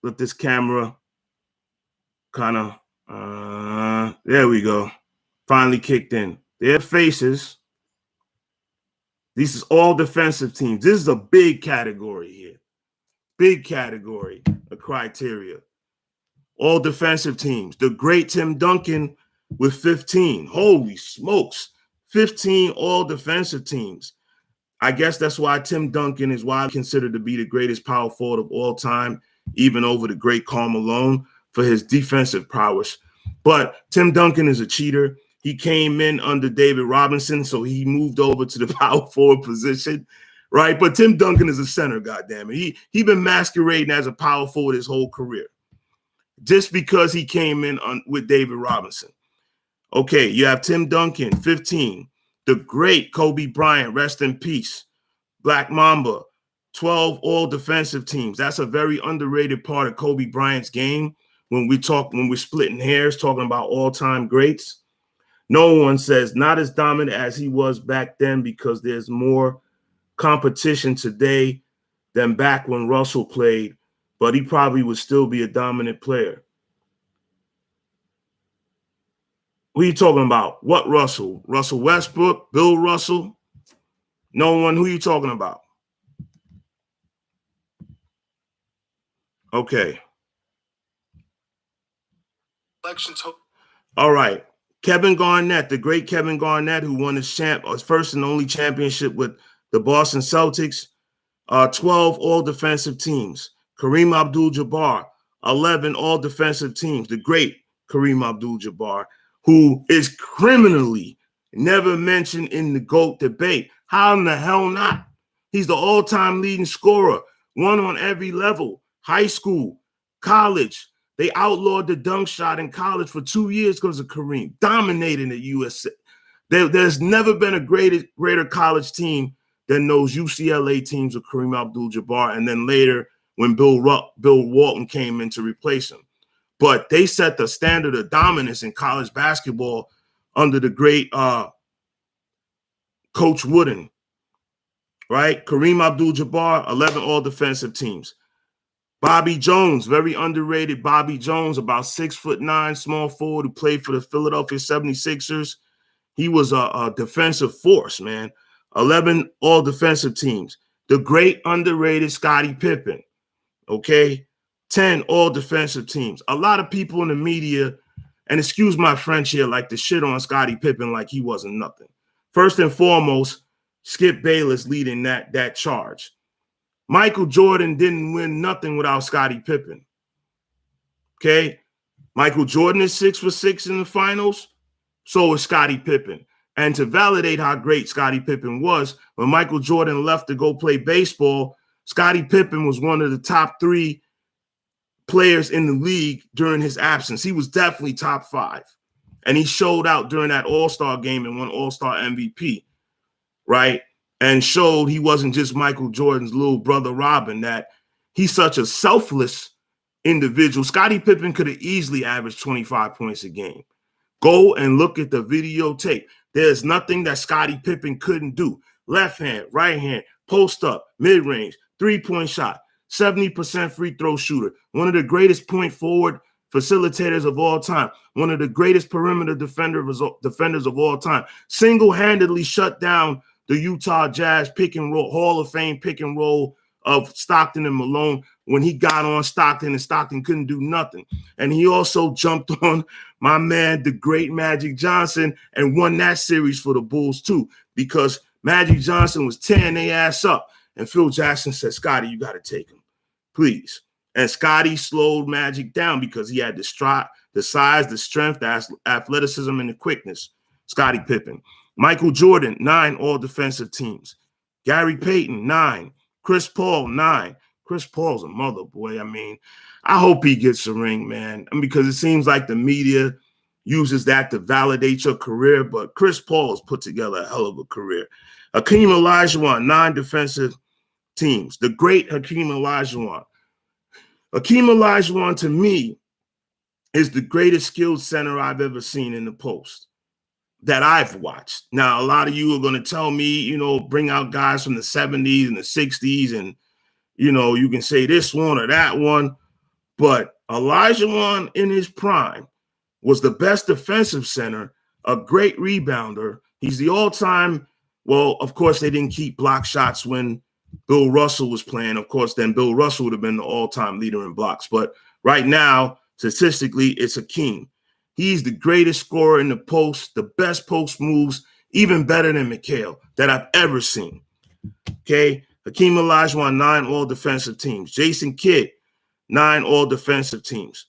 let this camera kind of, there we go. Finally kicked in. Their faces, This is all defensive teams. This is a big category here. Big category of criteria. All defensive teams. The great Tim Duncan with 15. Holy smokes. 15 all defensive teams. I guess that's why Tim Duncan is widely considered to be the greatest power forward of all time, even over the great Karl Malone for his defensive prowess. But Tim Duncan is a cheater. He came in under David Robinson, so he moved over to the power forward position, right? But Tim Duncan is a center, goddammit. He been masquerading as a power forward his whole career, just because he came in with David Robinson. Okay, you have Tim Duncan, 15. The great Kobe Bryant, rest in peace. Black Mamba, 12 all defensive teams. That's a very underrated part of Kobe Bryant's game when we're splitting hairs, talking about all-time greats. No one says not as dominant as he was back then because there's more competition today than back when Russell played, but he probably would still be a dominant player. Who are you talking about? What Russell? Russell Westbrook? Bill Russell? No one. Who are you talking about? Okay. All right. Kevin Garnett, the great Kevin Garnett, who won his first and only championship with the Boston Celtics. 12 all defensive teams. Kareem Abdul-Jabbar, 11 all defensive teams. The great Kareem Abdul-Jabbar, who is criminally never mentioned in the GOAT debate. How in the hell not? He's the all-time leading scorer, one on every level, high school, college. They outlawed the dunk shot in college for 2 years because of Kareem, dominating the USA. There's never been a greater college team than those UCLA teams of Kareem Abdul-Jabbar, and then later when Bill Walton came in to replace him. But they set the standard of dominance in college basketball under the great Coach Wooden, right? Kareem Abdul-Jabbar, 11 all defensive teams. Bobby Jones, very underrated Bobby Jones, about 6'9", small forward who played for the Philadelphia 76ers. He was a defensive force, man. 11 all defensive teams. The great underrated Scottie Pippen, okay? 10 all defensive teams. A lot of people in the media, and excuse my French here, like to shit on Scottie Pippen like he wasn't nothing. First and foremost, Skip Bayless leading that charge. Michael Jordan didn't win nothing without Scottie Pippen. Okay? Michael Jordan is 6 for 6 in the finals. So is Scottie Pippen. And to validate how great Scottie Pippen was, when Michael Jordan left to go play baseball, Scottie Pippen was one of the top 3 players in the league during his absence. He was definitely top 5. And he showed out during that All-Star game and won All-Star MVP, right? And showed he wasn't just Michael Jordan's little brother Robin, that he's such a selfless individual. Scottie Pippen could have easily averaged 25 points a game. Go and look at the videotape. There's nothing that Scottie Pippen couldn't do. Left hand, right hand, post up, mid-range, three-point shot, 70% free throw shooter, one of the greatest point forward facilitators of all time, one of the greatest perimeter defenders of all time, single-handedly shut down the Utah Jazz pick and roll, Hall of Fame pick and roll of Stockton and Malone when he got on Stockton and Stockton couldn't do nothing. And he also jumped on my man, the great Magic Johnson, and won that series for the Bulls too, because Magic Johnson was tearing their ass up. And Phil Jackson said, Scottie, you got to take him, please. And Scottie slowed Magic down because he had the size, the strength, the athleticism, and the quickness. Scottie Pippen. Michael Jordan, 9 all defensive teams. Gary Payton, 9. Chris Paul, 9. Chris Paul's a mother boy. I mean, I hope he gets a ring, man, because it seems like the media uses that to validate your career, but Chris Paul has put together a hell of a career. Hakeem Olajuwon, 9 defensive teams. The great Hakeem Olajuwon. Hakeem Olajuwon, to me, is the greatest skilled center I've ever seen in the post that I've watched. Now, a lot of you are going to tell me, bring out guys from the 70s and the 60s, and, you can say this one or that one. But Olajuwon in his prime was the best defensive center, a great rebounder. He's the all-time Well, of course, they didn't keep block shots when Bill Russell was playing. Of course, then Bill Russell would have been the all-time leader in blocks. But right now, statistically, it's Hakeem. He's the greatest scorer in the post, the best post moves, even better than McHale that I've ever seen. Okay, Hakeem Olajuwon, 9 all-defensive teams. Jason Kidd, 9 all-defensive teams.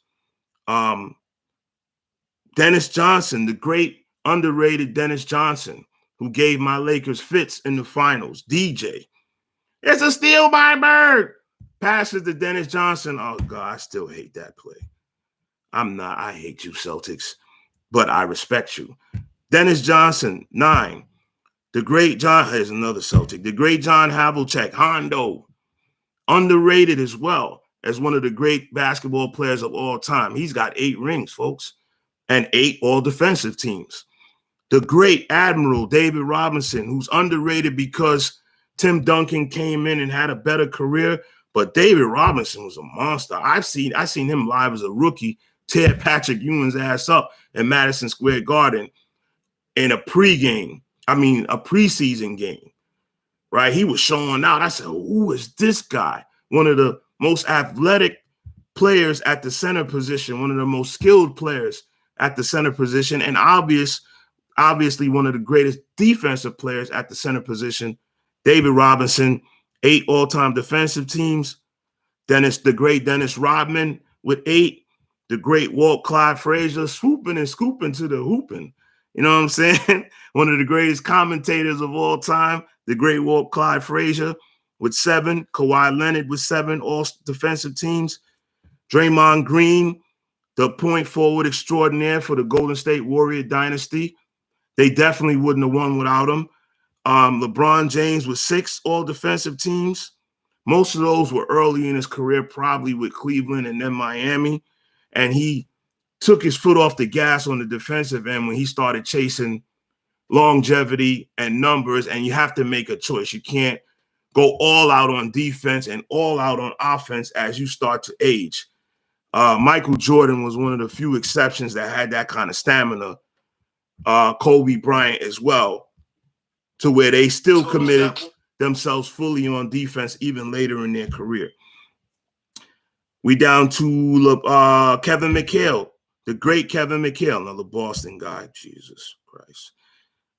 Dennis Johnson, the great underrated Dennis Johnson, who gave my Lakers fits in the finals. DJ, it's a steal by Bird. Passes to Dennis Johnson. Oh, God, I still hate that play. I hate you, Celtics, but I respect you. Dennis Johnson, 9. The great John, here's another Celtic. The great John Havlicek, Hondo, underrated as well as one of the great basketball players of all time. He's got 8 rings, folks, and 8 all-defensive teams. The great Admiral David Robinson, who's underrated because Tim Duncan came in and had a better career, but David Robinson was a monster. I seen him live as a rookie tear Patrick Ewing's ass up in Madison Square Garden in a preseason game, right? He was showing out. I said, who is this guy? One of the most athletic players at the center position, one of the most skilled players at the center position, and obviously one of the greatest defensive players at the center position. David Robinson, 8 all-time defensive teams. The great Dennis Rodman with 8. The great Walt Clyde Frazier swooping and scooping to the hooping. You know what I'm saying? One of the greatest commentators of all time, the great Walt Clyde Frazier with 7. Kawhi Leonard with 7 all defensive teams. Draymond Green, the point forward extraordinaire for the Golden State Warrior dynasty. They definitely wouldn't have won without him. LeBron James with 6 all defensive teams. Most of those were early in his career, probably with Cleveland and then Miami. And he took his foot off the gas on the defensive end when he started chasing longevity and numbers. And you have to make a choice. You can't go all out on defense and all out on offense as you start to age. Michael Jordan was one of the few exceptions that had that kind of stamina. Kobe Bryant as well, to where they still committed themselves fully on defense even later in their career. We down to Kevin McHale, the great Kevin McHale, another Boston guy. Jesus Christ.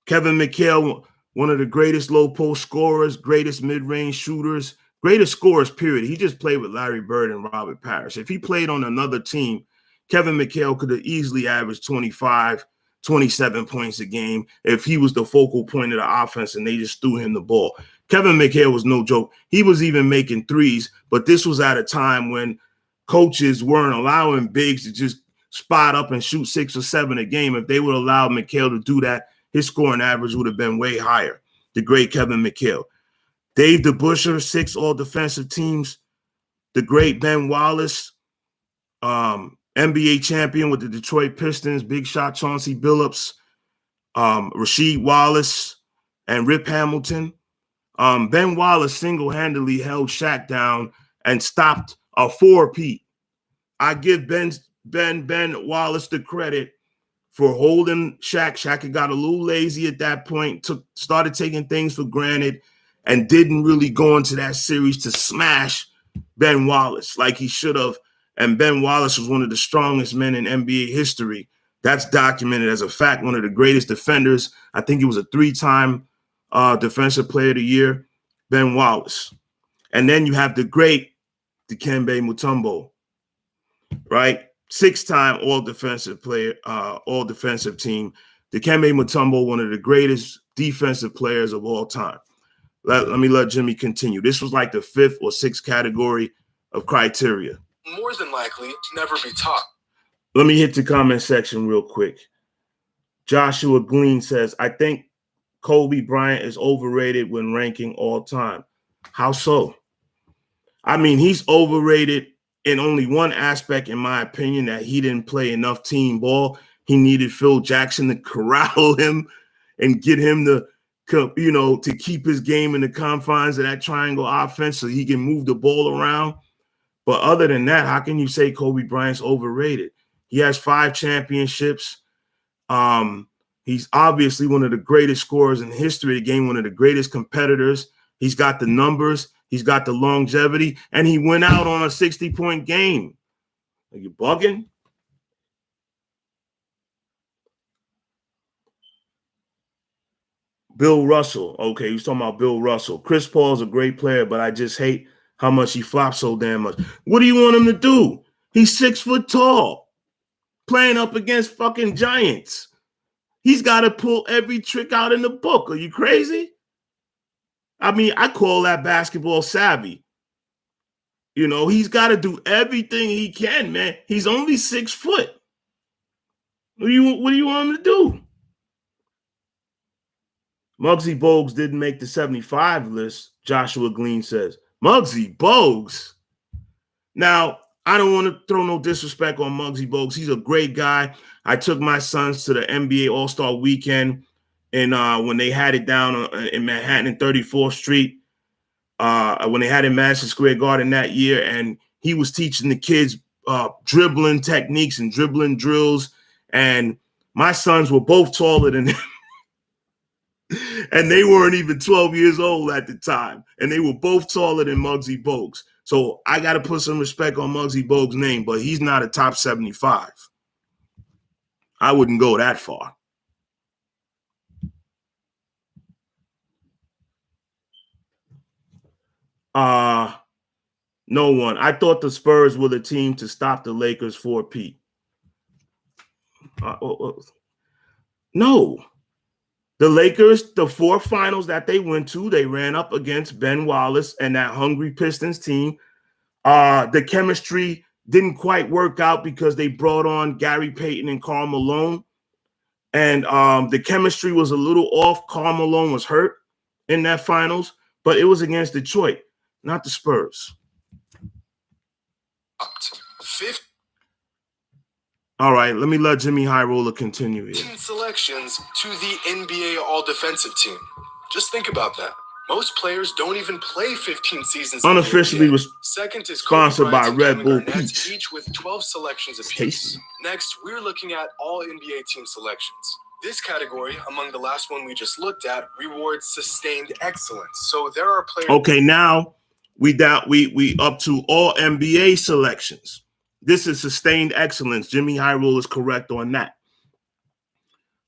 Kevin McHale, one of the greatest low post scorers, greatest mid-range shooters, greatest scorers, period. He just played with Larry Bird and Robert Parrish. If he played on another team, Kevin McHale could have easily averaged 25, 27 points a game if he was the focal point of the offense and they just threw him the ball. Kevin McHale was no joke. He was even making threes, but this was at a time when coaches weren't allowing bigs to just spot up and shoot 6 or 7 a game. If they would allow McHale to do that, his scoring average would have been way higher. The great Kevin McHale. Dave DeBusschere, 6 all-defensive teams. The great Ben Wallace, NBA champion with the Detroit Pistons, big shot Chauncey Billups, Rasheed Wallace, and Rip Hamilton. Ben Wallace single-handedly held Shaq down and stopped a 4-peat. I give Ben Wallace the credit for holding Shaq. Shaq had got a little lazy at that point, started taking things for granted, and didn't really go into that series to smash Ben Wallace like he should have. And Ben Wallace was one of the strongest men in NBA history. That's documented as a fact. One of the greatest defenders. I think he was a 3-time Defensive Player of the Year, Ben Wallace. And then you have the great Dikembe Mutombo, right? 6-time all-defensive player, all-defensive team. Dikembe Mutombo, one of the greatest defensive players of all time. Let me let Jimmy continue. This was like the 5th or 6th category of criteria. More than likely to never be taught. Let me hit the comment section real quick. Joshua Glean says, I think Kobe Bryant is overrated when ranking all time. How so? I mean, he's overrated in only one aspect, in my opinion, that he didn't play enough team ball. He needed Phil Jackson to corral him and get him to keep his game in the confines of that triangle offense so he can move the ball around. But other than that, how can you say Kobe Bryant's overrated? He has 5 championships. He's obviously one of the greatest scorers in the history of the game, one of the greatest competitors. He's got the numbers. He's got the longevity. And he went out on a 60-point game. Are you bugging? Bill Russell. Okay, he was talking about Bill Russell. Chris Paul's a great player, but I just hate how much he flops so damn much. What do you want him to do? He's 6 foot tall, playing up against fucking giants. He's got to pull every trick out in the book. Are you crazy? I mean, I call that basketball savvy. You know, he's got to do everything he can, man. He's only 6 foot. What do you want him to do? Muggsy Bogues didn't make the 75 list, Joshua Glean says. Muggsy Bogues? Now, I don't want to throw no disrespect on Muggsy Bogues. He's a great guy. I took my sons to the NBA All-Star Weekend, and when they had it down in Manhattan in 34th Street, when they had it in Madison Square Garden that year, and he was teaching the kids dribbling techniques and dribbling drills, and my sons were both taller than him. And they weren't even 12 years old at the time. And they were both taller than Muggsy Bogues. So I got to put some respect on Muggsy Bogues' name, but he's not a top 75. I wouldn't go that far. No one. I thought the Spurs were the team to stop the Lakers for Pete. No. The Lakers, the 4 finals that they went to, they ran up against Ben Wallace and that hungry Pistons team. The chemistry didn't quite work out because they brought on Gary Payton and Karl Malone. And the chemistry was a little off. Karl Malone was hurt in that finals, but it was against Detroit, not the Spurs. Fifth. All right, let me let Jimmy High Roller continue here. 15 selections to the NBA All-Defensive Team. Just think about that. Most players don't even play 15 seasons. Unofficially was second is sponsored by Red Bull Peach. Each with 12 selections apiece. Next, we're looking at all NBA team selections. This category, among the last one we just looked at, rewards sustained excellence. So there are players. Okay, now we up to all NBA selections. This is sustained excellence. Jimmy High Roller is correct on that.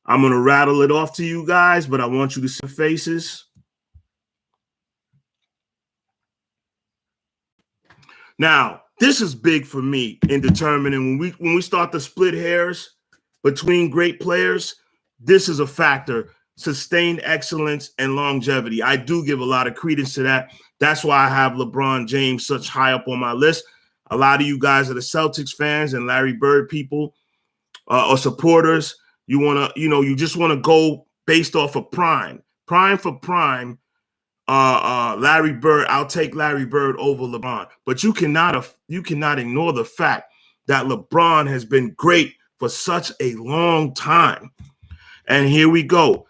I'm going to rattle it off to you guys, but I want you to see faces. Now, this is big for me in determining when we start to split hairs between great players, this is a factor, sustained excellence and longevity. I do give a lot of credence to that. That's why I have LeBron James such high up on my list. A lot of you guys are the Celtics fans and Larry Bird people or supporters. You just want to go based off of prime for prime. Larry Bird, I'll take Larry Bird over LeBron. But you cannot ignore the fact that LeBron has been great for such a long time. And here we go.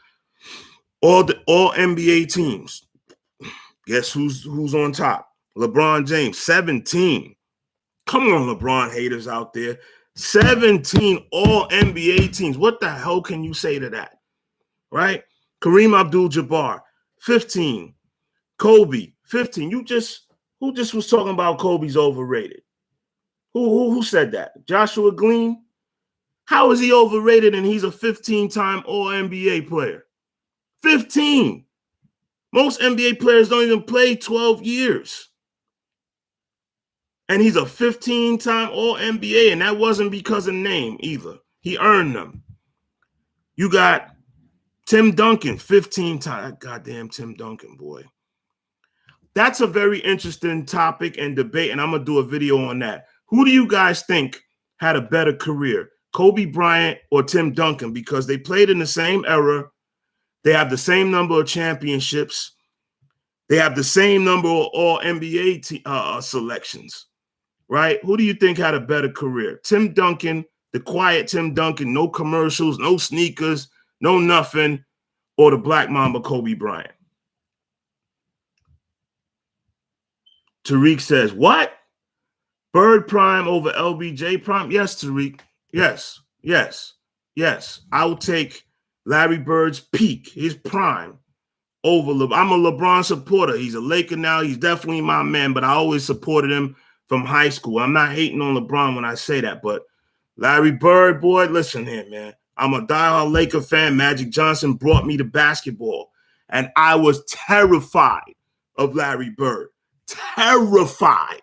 All NBA teams. Guess who's on top? LeBron James, 17. Come on, LeBron haters out there. 17 all NBA teams. What the hell can you say to that? Right? Kareem Abdul-Jabbar, 15. Kobe, 15. Who just was talking about Kobe's overrated? Who said that? Joshua Glean? How is he overrated and he's a 15-time All-NBA player? 15. Most NBA players don't even play 12 years. And he's a 15-time All-NBA, and that wasn't because of name either. He earned them. You got Tim Duncan, 15-time. Goddamn Tim Duncan, boy. That's a very interesting topic and debate, and I'm going to do a video on that. Who do you guys think had a better career, Kobe Bryant or Tim Duncan? Because they played in the same era. They have the same number of championships. They have the same number of All-NBA selections. Right? Who do you think had a better career? Tim Duncan, the quiet Tim Duncan, no commercials, no sneakers, no nothing, or the Black Mamba Kobe Bryant? Tariq says, what? Bird Prime over LBJ Prime? Yes, Tariq. Yes. I will take Larry Bird's peak, his prime, over LeBron. I'm a LeBron supporter. He's a Laker now. He's definitely my man, but I always supported him from high school. I'm not hating on LeBron when I say that, but Larry Bird, boy, listen here, man. I'm a diehard Laker fan. Magic Johnson brought me to basketball, and I was terrified of Larry Bird. Terrified.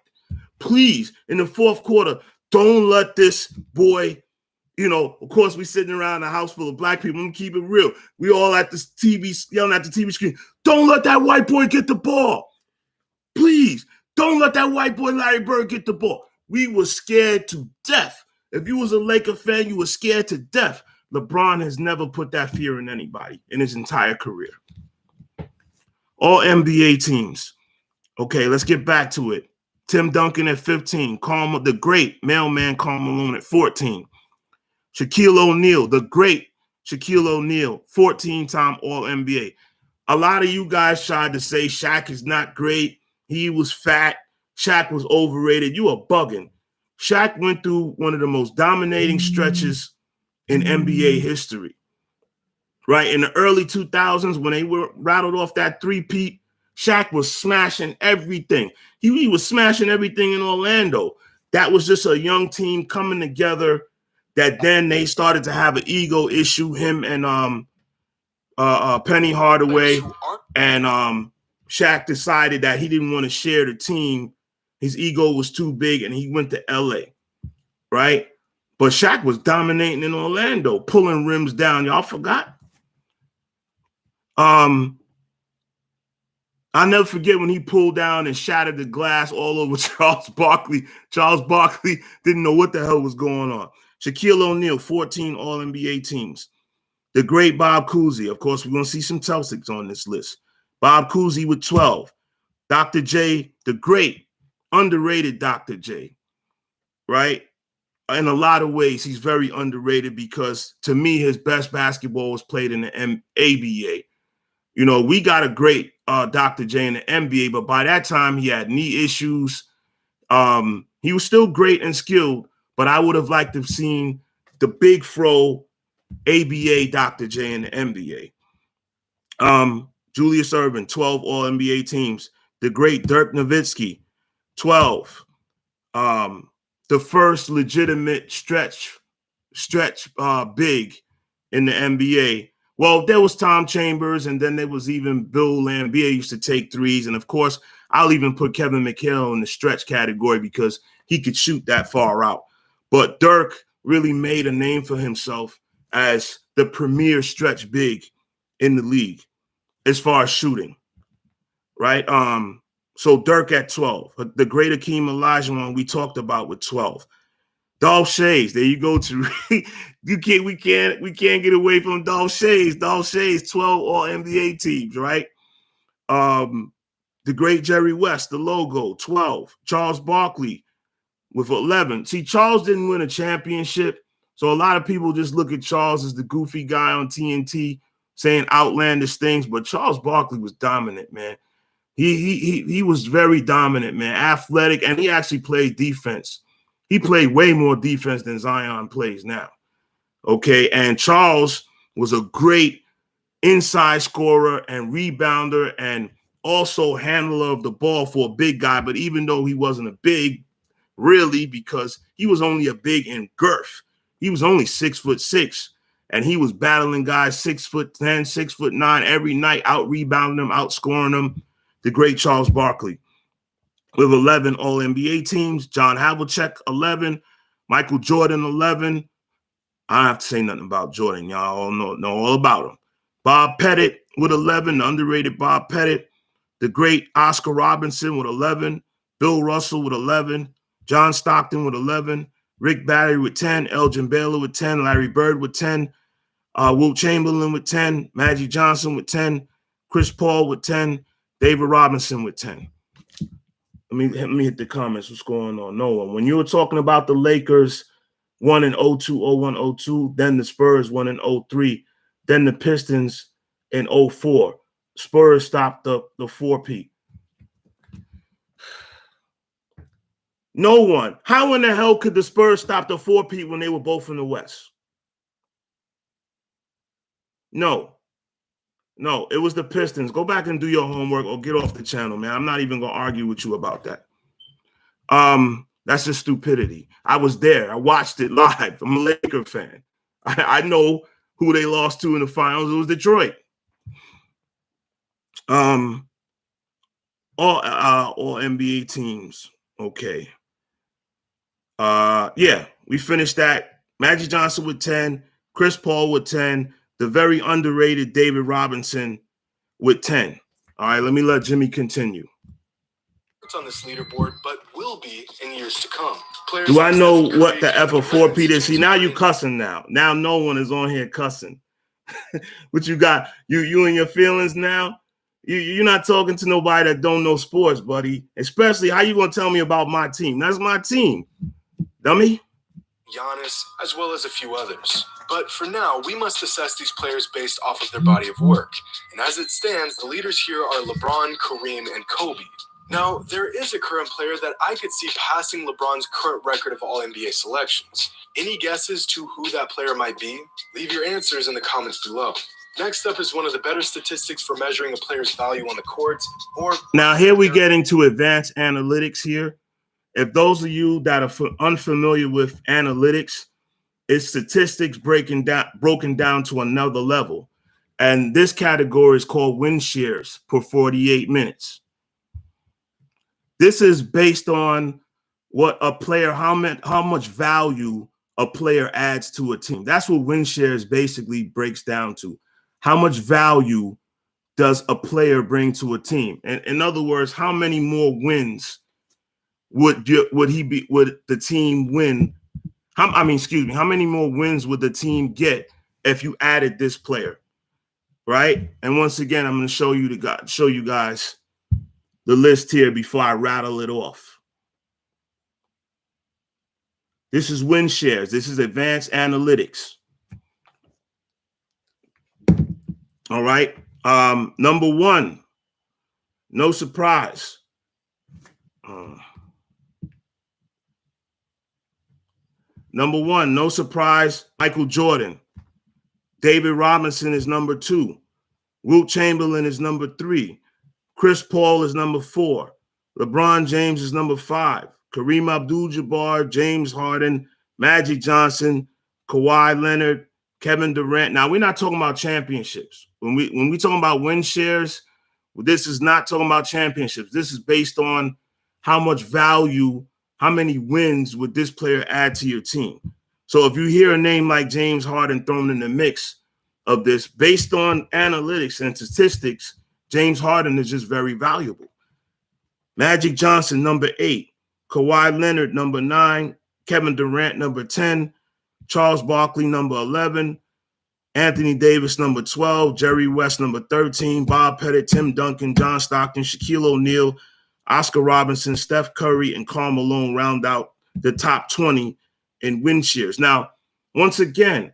Please, in the fourth quarter, don't let this boy, of course, we sitting around a house full of black people. I'm gonna keep it real. We all at this TV, yelling at the TV screen. Don't let that white boy get the ball. Please, don't let that white boy Larry Bird get the ball. We were scared to death. If you was a Laker fan, you were scared to death. LeBron has never put that fear in anybody in his entire career. All NBA teams. Okay, let's get back to it. Tim Duncan at 15. The great mailman Karl Malone at 14. Shaquille O'Neal, the great Shaquille O'Neal, 14-time All-NBA. A lot of you guys tried to say Shaq is not great. He was fat. Shaq was overrated. You are bugging. Shaq went through one of the most dominating stretches in NBA history. Right? In the early 2000s, when they were rattled off that three-peat, Shaq was smashing everything. He was smashing everything in Orlando. That was just a young team coming together that then they started to have an ego issue, him and Penny Hardaway. And Shaq decided that he didn't want to share the team. His ego was too big, and he went to LA, right? But Shaq was dominating in Orlando, pulling rims down. Y'all forgot? I'll never forget when he pulled down and shattered the glass all over Charles Barkley. Charles Barkley didn't know what the hell was going on. Shaquille O'Neal, 14 All-NBA teams. The great Bob Cousy. Of course, we're going to see some Celtics on this list. Bob Cousy with 12. Dr. J, the great, underrated Dr. J, right? In a lot of ways, he's very underrated because, to me, his best basketball was played in the ABA. We got a great Dr. J in the NBA, but by that time, he had knee issues. He was still great and skilled, but I would have liked to have seen the big fro ABA Dr. J in the NBA. Julius Erving, 12 All-NBA teams. The great Dirk Nowitzki, 12. The first legitimate stretch big in the NBA. Well, there was Tom Chambers, and then there was even Bill Laimbeer used to take threes. And, of course, I'll even put Kevin McHale in the stretch category because he could shoot that far out. But Dirk really made a name for himself as the premier stretch big in the league as far as shooting, right? So Dirk at 12. The great Akeem Olajuwon we talked about with 12. Dolph Schayes, there you go. We can't get away from Dolph Schayes. Dolph Schayes, 12 All-NBA teams, right? The great Jerry West, the logo, 12. Charles Barkley with 11. See, Charles didn't win a championship, so a lot of people just look at Charles as the goofy guy on TNT saying outlandish things, but Charles Barkley was dominant, man. He was very dominant, man, athletic, and he actually played defense. He played way more defense than Zion plays now. Okay, and Charles was a great inside scorer and rebounder and also handler of the ball for a big guy. But even though he wasn't a big, really, because he was only a big in girth, he was only 6'6", and he was battling guys 6'10", 6'9" every night, out rebounding them, outscoring them. The great Charles Barkley. With 11 All-NBA teams, John Havlicek, 11, Michael Jordan, 11. I don't have to say nothing about Jordan. Y'all all know all about him. Bob Pettit with 11, the underrated Bob Pettit. The great Oscar Robertson with 11. Bill Russell with 11. John Stockton with 11. Rick Barry with 10. Elgin Baylor with 10. Larry Bird with 10. Wilt Chamberlain with 10. Magic Johnson with 10. Chris Paul with 10. David Robinson with 10. Let me hit the comments. What's going on? No one. When you were talking about the Lakers, won in 02, 01, 02, then the Spurs won in 03, then the Pistons in 04. Spurs stopped the 4-peat. No one. How in the hell could the Spurs stop the 4-peat when they were both in the West? No, it was the Pistons. Go back and do your homework or get off the channel, man. I'm not even gonna argue with you about that. That's just stupidity. I was there. I watched it live. I'm a Laker fan. I know who they lost to in the finals. It was Detroit. All NBA teams. Okay. Yeah, we finished that. Magic Johnson with 10, Chris Paul with 10, the very underrated David Robinson with 10. All right, let Jimmy continue. It's on this leaderboard, but will be in years to come. Players do I know what the F4P is? See, now you cussing now. Now no one is on here cussing. What you got? You and your feelings now? You're not talking to nobody that don't know sports, buddy. Especially how you gonna tell me about my team? That's my team, dummy. Giannis, as well as a few others. But for now, we must assess these players based off of their body of work. And as it stands, the leaders here are LeBron, Kareem, and Kobe. Now, there is a current player that I could see passing LeBron's current record of all NBA selections. Any guesses to who that player might be? Leave your answers in the comments below. Next up is one of the better statistics for measuring a player's value on the court. Now, here we get into advanced analytics here. If those of you that are unfamiliar with analytics, it's statistics broken down to another level. And this category is called win shares per 48 minutes. This is based on what a player, how much value a player adds to a team. That's what win shares basically breaks down to. How much value does a player bring to a team? And in other words, how many more wins would the team win? How many more wins would the team get if you added this player, right? And once again, I'm going to show you guys the list here before I rattle it off. This is win shares. This is advanced analytics. All right. Number one, no surprise. Number one, no surprise, Michael Jordan. David Robinson is number 2. Wilt Chamberlain is number 3. Chris Paul is number 4. LeBron James is number 5. Kareem Abdul-Jabbar, James Harden, Magic Johnson, Kawhi Leonard, Kevin Durant. Now, we're not talking about championships. When we talking about win shares, this is not talking about championships. This is based on how much value, how many wins would this player add to your team. So if you hear a name like James Harden thrown in the mix of this, based on analytics and statistics, James Harden is just very valuable. Magic Johnson, number 8. Kawhi Leonard, number 9. Kevin Durant, number 10. Charles Barkley, number 11. Anthony Davis, number 12. Jerry West, number 13. Bob Pettit, Tim Duncan, John Stockton, Shaquille O'Neal, Oscar Robertson, Steph Curry, and Karl Malone round out the top 20 in win shares. Now, once again,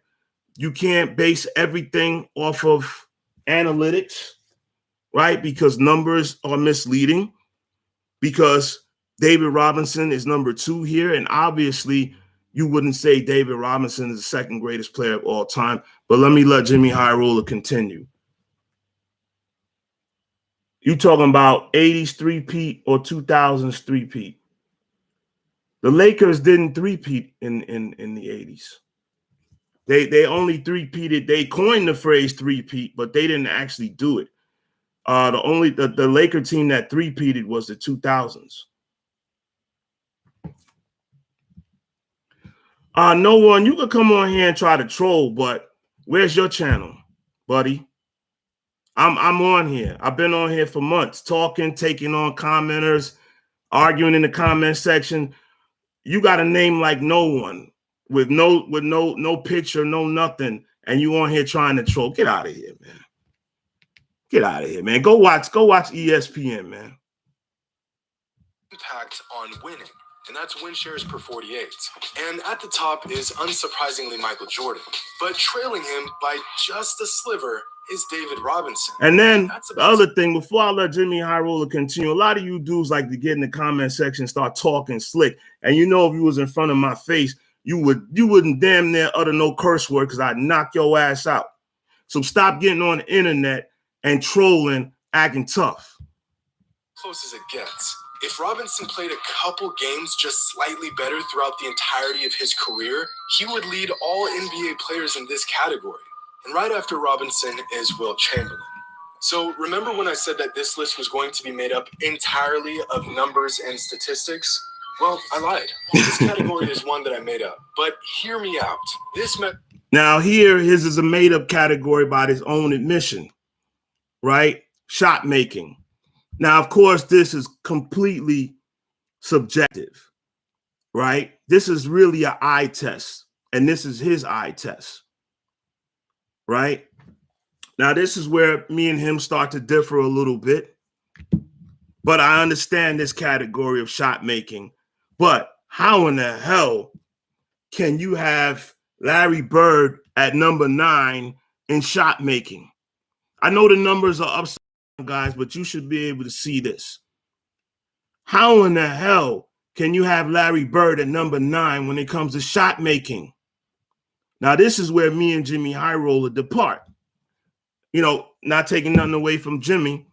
you can't base everything off of analytics, right? Because numbers are misleading. Because David Robinson is number 2 here, and obviously you wouldn't say David Robinson is the second greatest player of all time. But let Jimmy High Roller continue. You talking about 80s three-peat or 2000s three-peat? The Lakers didn't three-peat in the 80s. They only three-peated. They coined the phrase three-peat, but they didn't actually do it. The Laker team that three-peated was the 2000s. No one, you could come on here and try to troll, but where's your channel, buddy? I'm on here. I've been on here for months, talking, taking on commenters, arguing in the comment section. You got a name like no one with no picture, no nothing, and you on here trying to troll. Get out of here, man. Get out of here, man. Go watch ESPN, man. Impact on winning. And that's win shares per 48. And at the top is, unsurprisingly, Michael Jordan. But trailing him by just a sliver is David Robinson. And then the other thing, before I let Jimmy High Roller continue, a lot of you dudes like to get in the comment section and start talking slick. And you know, if you was in front of my face, you wouldn't damn near utter no curse word because I'd knock your ass out. So stop getting on the internet and trolling, acting tough. Close as it gets. If Robinson played a couple games just slightly better throughout the entirety of his career, he would lead all NBA players in this category. And right after Robinson is Wilt Chamberlain. So remember when I said that this list was going to be made up entirely of numbers and statistics? Well, I lied. This category is one that I made up. But hear me out. Now here, his is a made-up category by his own admission, right? Shot making. Now, of course, this is completely subjective, right? This is really an eye test, and this is his eye test, right? Now, this is where me and him start to differ a little bit, but I understand this category of shot making. But how in the hell can you have Larry Bird at number 9 in shot making? I know the numbers are upside down, guys, but you should be able to see this. How in the hell can you have Larry Bird at number 9 when it comes to shot making? Now, this is where me and Jimmy High Roller depart. You know, not taking nothing away from Jimmy.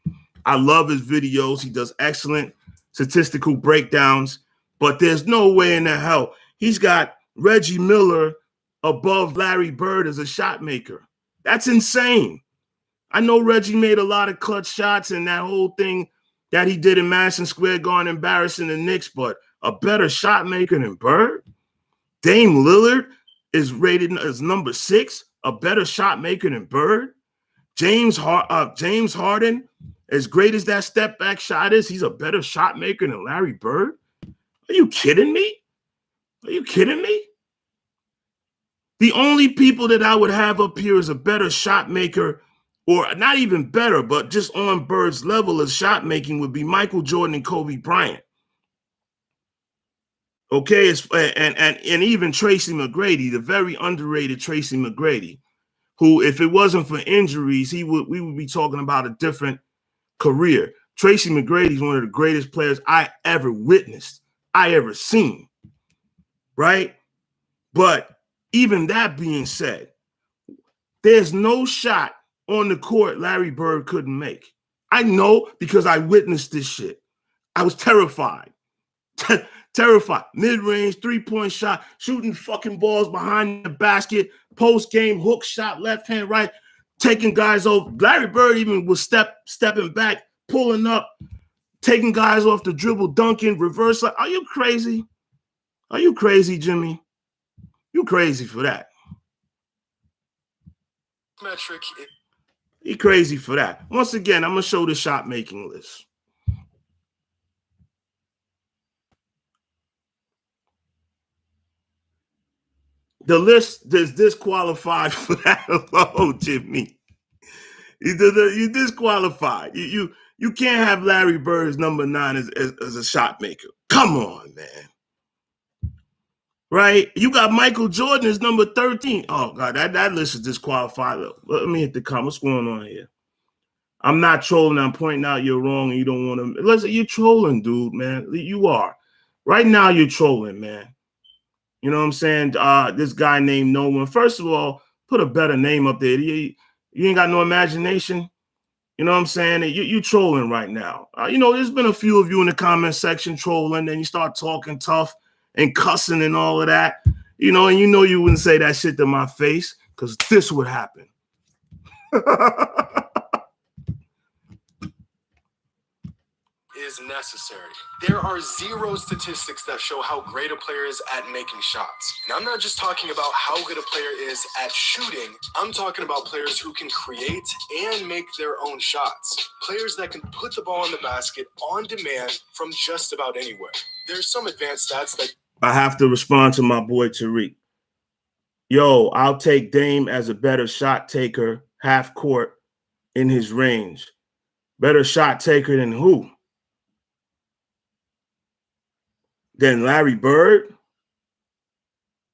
I love his videos. He does excellent statistical breakdowns, but there's no way in the hell he's got Reggie Miller above Larry Bird as a shot maker. That's insane. I know Reggie made a lot of clutch shots and that whole thing that he did in Madison Square Garden embarrassing the Knicks, but a better shot maker than Bird? Dame Lillard is rated as number 6, a better shot maker than Bird? James Harden, as great as that step back shot is, he's a better shot maker than Larry Bird? Are you kidding me? Are you kidding me? The only people that I would have up here as a better shot maker, or not even better, but just on Bird's level of shot making, would be Michael Jordan and Kobe Bryant. Okay, and even Tracy McGrady, the very underrated Tracy McGrady, who, if it wasn't for injuries, we would be talking about a different career. Tracy McGrady is one of the greatest players I ever witnessed, I ever seen, right? But even that being said, there's no shot on the court Larry Bird couldn't make. I know because I witnessed this shit. I was terrified. Terrified. Mid-range, three-point shot, shooting fucking balls behind the basket, post-game, hook shot, left hand, right, taking guys over. Larry Bird even was stepping back, pulling up, taking guys off the dribble, dunking, reverse. Are you crazy? Are you crazy, Jimmy? You crazy for that. Metric. You crazy for that. Once again, I'm going to show the shot making list. The list is disqualified for that alone, Jimmy. You disqualified. You can't have Larry Bird's number 9 as a shot maker. Come on, man. Right? You got Michael Jordan as number 13. Oh, God, that list is disqualified. Let me hit the comment. What's going on here? I'm not trolling. I'm pointing out you're wrong and you don't want to. Listen, you're trolling, dude, man. You are. Right now, you're trolling, man. You know what I'm saying? This guy named No One. First of all, put a better name up there. You ain't got no imagination. You know what I'm saying? You trolling right now. You know, there's been a few of you in the comment section trolling, and you start talking tough and cussing and all of that. You know, and you wouldn't say that shit to my face because this would happen. Is necessary. There are zero statistics that show how great a player is at making shots. And I'm not just talking about how good a player is at shooting. I'm talking about players who can create and make their own shots. Players that can put the ball in the basket on demand from just about anywhere. There's some advanced stats that I have to respond to my boy Tariq. Yo, I'll take Dame as a better shot taker, half court in his range. Better shot taker than who? Than Larry Bird?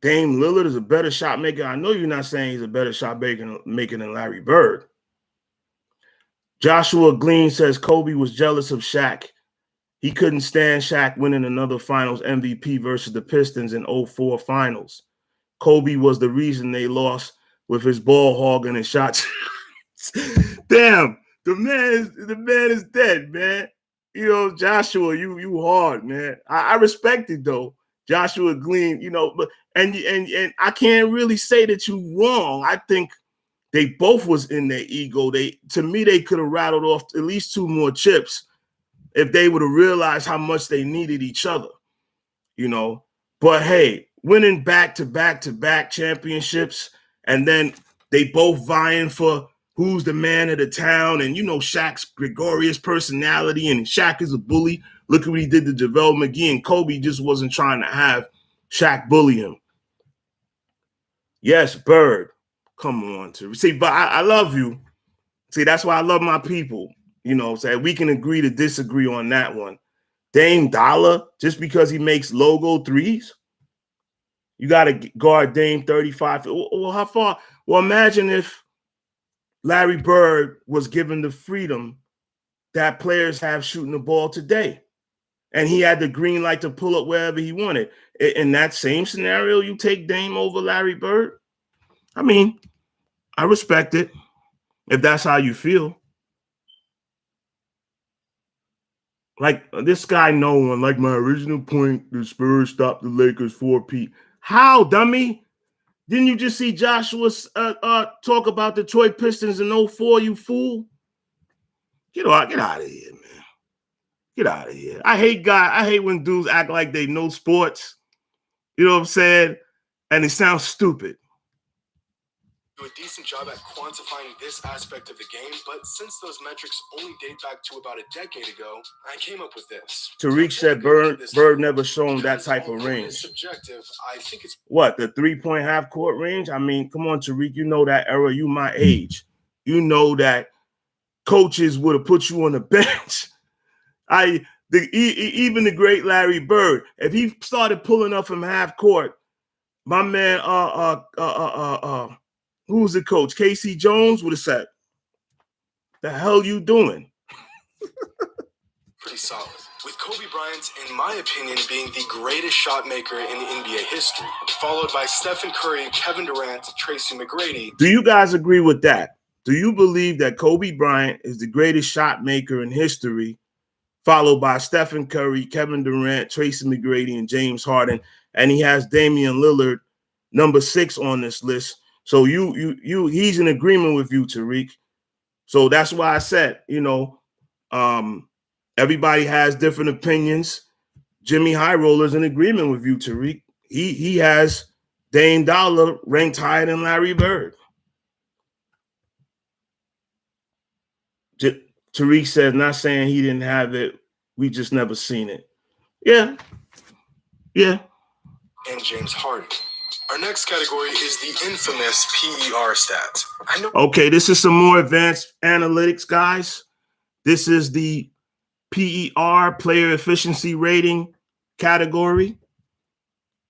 Dame Lillard is a better shot maker. I know you're not saying he's a better shot maker than Larry Bird. Joshua Glean says Kobe was jealous of Shaq. He couldn't stand Shaq winning another finals MVP versus the Pistons in 04 finals. Kobe was the reason they lost with his ball hogging and shots. Damn, the man is dead, man. You know, Joshua, you hard, man. I respect it though. Joshua Glean, you know, but and I can't really say that you wrong. I think they both was in their ego. To me, they could have rattled off at least 2 more chips if they would have realized how much they needed each other, you know. But hey, winning back-to-back championships, and then they both vying for who's the man of the town, and you know Shaq's gregarious personality, and Shaq is a bully. Look at what he did to JaVale McGee, and Kobe just wasn't trying to have Shaq bully him. Yes, Bird. Come on, to see, but I love you. See, that's why I love my people. You know, say we can agree to disagree on that one. Dame Dollar, just because he makes logo threes, you got to guard Dame 35. Well, how far? Well, imagine if Larry Bird was given the freedom that players have shooting the ball today, and he had the green light to pull up wherever he wanted. In that same scenario, you take Dame over Larry Bird? I mean, I respect it if that's how you feel. Like this guy, no one. Like my original point, the Spurs stopped the Lakers 4-peat. How, dummy? Didn't you just see Joshua talk about Detroit Pistons in 04, you fool? Get out of here, man. Get out of here. I hate when dudes act like they know sports. You know what I'm saying? And it sounds stupid. Do a decent job at quantifying this aspect of the game, but since those metrics only date back to about a decade ago, I came up with this. Tariq said Bird never shown that type of range. Subjective, I think it's what, the 3-point half court range? I mean, come on, Tariq, you know that era. You my age. You know that coaches would have put you on the bench. Even the great Larry Bird, if he started pulling up from half court, my man, who's the coach? Casey Jones would have said, "The hell you doing?" Pretty solid. With Kobe Bryant, in my opinion, being the greatest shot maker in the NBA history, followed by Stephen Curry, Kevin Durant, Tracy McGrady. Do you guys agree with that? Do you believe that Kobe Bryant is the greatest shot maker in history, followed by Stephen Curry, Kevin Durant, Tracy McGrady, and James Harden, and he has Damian Lillard number 6 on this list? So he's in agreement with you, Tariq. So that's why I said, you know, everybody has different opinions. Jimmy High Roller's in agreement with you, Tariq. He has Dame Dollar ranked higher than Larry Bird. Tariq says, not saying he didn't have it. We just never seen it. Yeah. And James Harden. Our next category is the infamous PER stat. Okay, this is some more advanced analytics, guys. This is the PER, player efficiency rating category.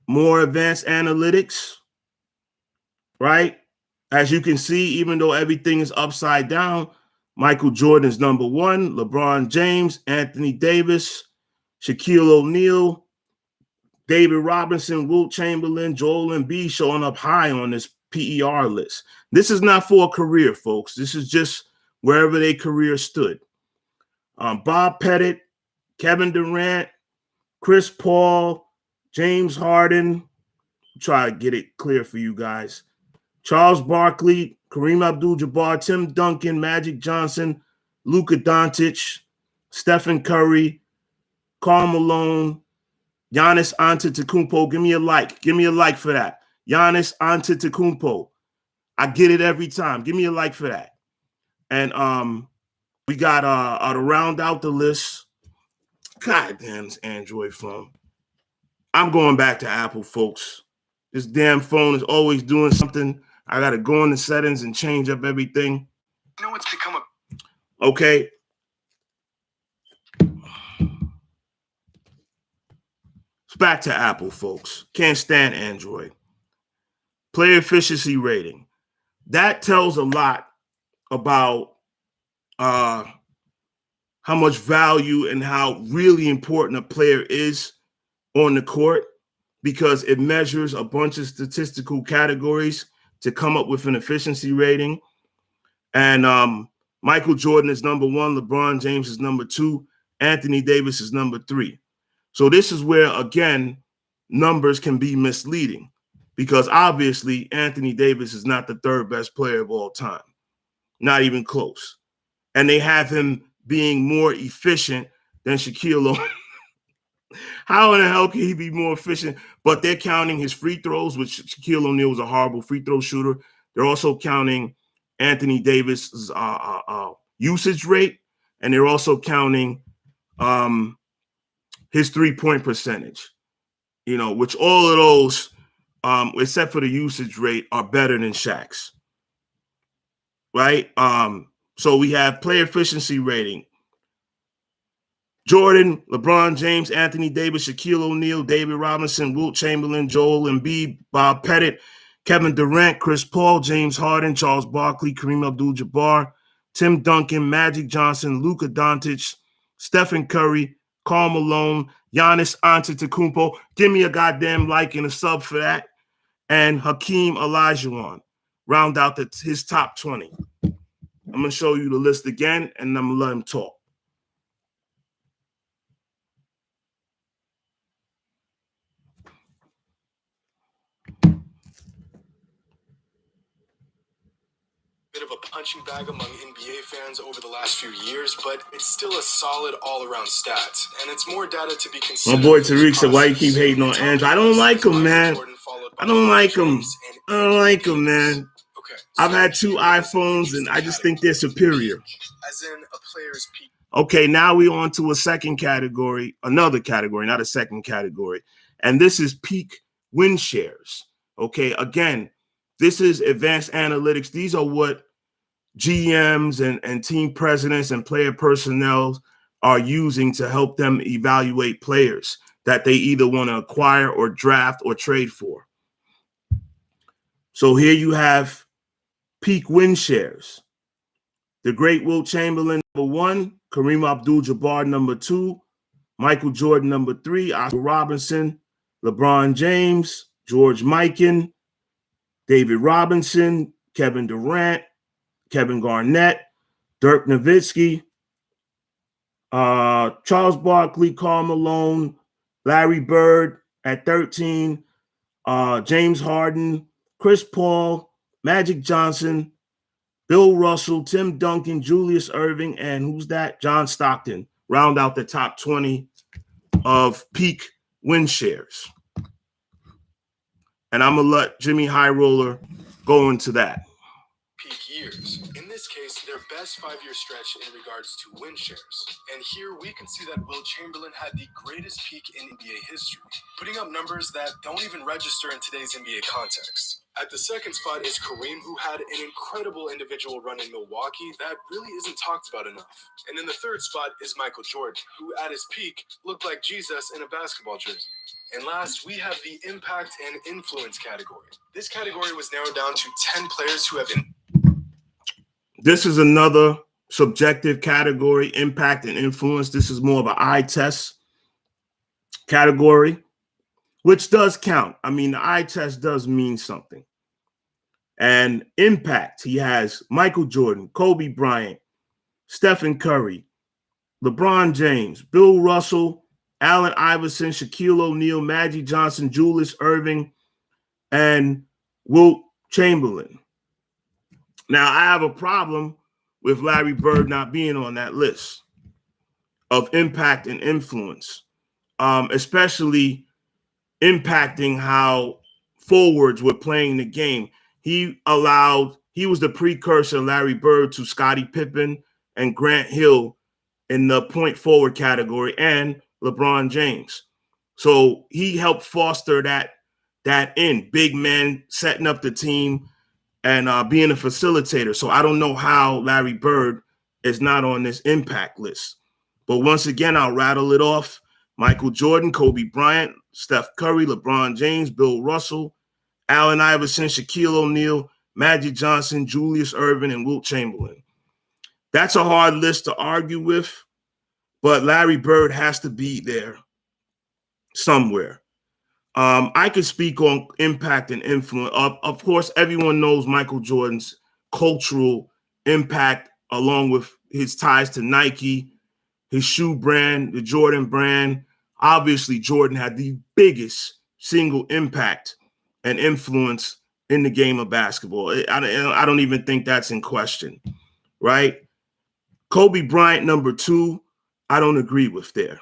More advanced analytics, right? As you can see, even though everything is upside down, Michael Jordan is number 1, LeBron James, Anthony Davis, Shaquille O'Neal, David Robinson, Wilt Chamberlain, Joel Embiid showing up high on this PER list. This is not for a career, folks. This is just wherever their career stood. Bob Pettit, Kevin Durant, Chris Paul, James Harden. Try to get it clear for you guys. Charles Barkley, Kareem Abdul-Jabbar, Tim Duncan, Magic Johnson, Luka Doncic, Stephen Curry, Karl Malone, Giannis Antetokounmpo. Give me a like. Give me a like for that. Giannis Antetokounmpo. I get it every time. Give me a like for that. And we got to round out the list. God damn, this Android phone. I'm going back to Apple, folks. This damn phone is always doing something. I got to go in the settings and change up everything. You know, it's become a... Okay. It's back to Apple, folks. Can't stand Android. Player efficiency rating. That tells a lot about how much value and how really important a player is on the court, because it measures a bunch of statistical categories to come up with an efficiency rating. And Michael Jordan is number 1. LeBron James is number 2. Anthony Davis is number 3. So this is where, again, numbers can be misleading because obviously Anthony Davis is not the 3rd best player of all time, not even close. And they have him being more efficient than Shaquille O'Neal. How in the hell can he be more efficient? But they're counting his free throws, which Shaquille O'Neal was a horrible free throw shooter. They're also counting Anthony Davis's usage rate, and they're also counting his 3-point percentage. Which all of those, except for the usage rate, are better than Shaq's. Right? So we have player efficiency rating. Jordan, LeBron James, Anthony Davis, Shaquille O'Neal, David Robinson, Wilt Chamberlain, Joel Embiid, Bob Pettit, Kevin Durant, Chris Paul, James Harden, Charles Barkley, Kareem Abdul-Jabbar, Tim Duncan, Magic Johnson, Luka Doncic, Stephen Curry, Karl Malone, Giannis Antetokounmpo. Give me a goddamn like and a sub for that. And Hakeem Olajuwon. Round out his top 20. I'm going to show you the list again, and I'm going to let him talk. Bit of a punching bag among NBA fans over the last few years, but it's still a solid all-around stat, and it's more data to be considered. My boy Tariq said, why you keep hating on Andrew? I don't like him, man. I don't like him. I don't like him, man. Okay. I've had 2 iPhones, and I just think they're superior. As in a player's peak. Okay, now we on to a second category, another category, not a second category. And this is peak win shares. Okay, again, this is advanced analytics. These are what GMs and team presidents and player personnel are using to help them evaluate players that they either want to acquire or draft or trade for. So here you have peak win shares. The great Wilt Chamberlain, number 1. Kareem Abdul-Jabbar, number 2. Michael Jordan, number 3. Oscar Robinson, LeBron James, George Mikan, David Robinson, Kevin Durant, Kevin Garnett, Dirk Nowitzki, Charles Barkley, Karl Malone, Larry Bird at 13, James Harden, Chris Paul, Magic Johnson, Bill Russell, Tim Duncan, Julius Erving, and who's that? John Stockton. Round out the top 20 of peak win shares. And I'm going to let Jimmy High Roller go into that. Peak years. In this case, their best 5-year stretch in regards to win shares. And here we can see that Wilt Chamberlain had the greatest peak in NBA history, putting up numbers that don't even register in today's NBA context. At the second spot is Kareem, who had an incredible individual run in Milwaukee that really isn't talked about enough. And in the third spot is Michael Jordan, who at his peak looked like Jesus in a basketball jersey. And last, we have the impact and influence category. This category was narrowed down to 10 players who have This is another subjective category, impact and influence. This is more of an eye test category, which does count. I mean, the eye test does mean something. And impact, he has Michael Jordan, Kobe Bryant, Stephen Curry, LeBron James, Bill Russell, Allen Iverson, Shaquille O'Neal, Magic Johnson, Julius Erving, and Wilt Chamberlain. Now, I have a problem with Larry Bird not being on that list of impact and influence, especially impacting how forwards were playing the game. He was the precursor, Larry Bird, to Scottie Pippen and Grant Hill in the point forward category and LeBron James. So he helped foster that big man setting up the team and being a facilitator. So I don't know how Larry Bird is not on this impact list. But once again, I'll rattle it off. Michael Jordan, Kobe Bryant, Steph Curry, LeBron James, Bill Russell, Allen Iverson, Shaquille O'Neal, Magic Johnson, Julius Erving, and Wilt Chamberlain. That's a hard list to argue with, but Larry Bird has to be there somewhere. I could speak on impact and influence. Of course, everyone knows Michael Jordan's cultural impact, along with his ties to Nike, his shoe brand, the Jordan brand. Obviously, Jordan had the biggest single impact and influence in the game of basketball. I don't even think that's in question, right? Kobe Bryant, number two, I don't agree with there,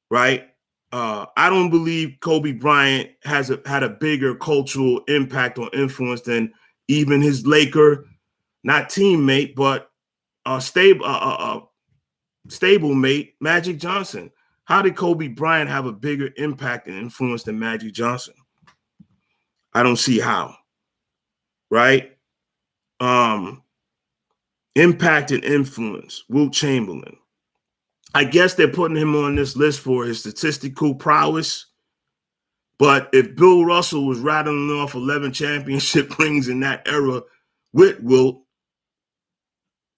right? I don't believe Kobe Bryant had a bigger cultural impact or influence than even his Laker, not teammate, but stablemate, Magic Johnson. How did Kobe Bryant have a bigger impact and influence than Magic Johnson? I don't see how, right? Impact and influence, Wilt Chamberlain. I guess they're putting him on this list for his statistical prowess. But if Bill Russell was rattling off 11 championship rings in that era with Wilt,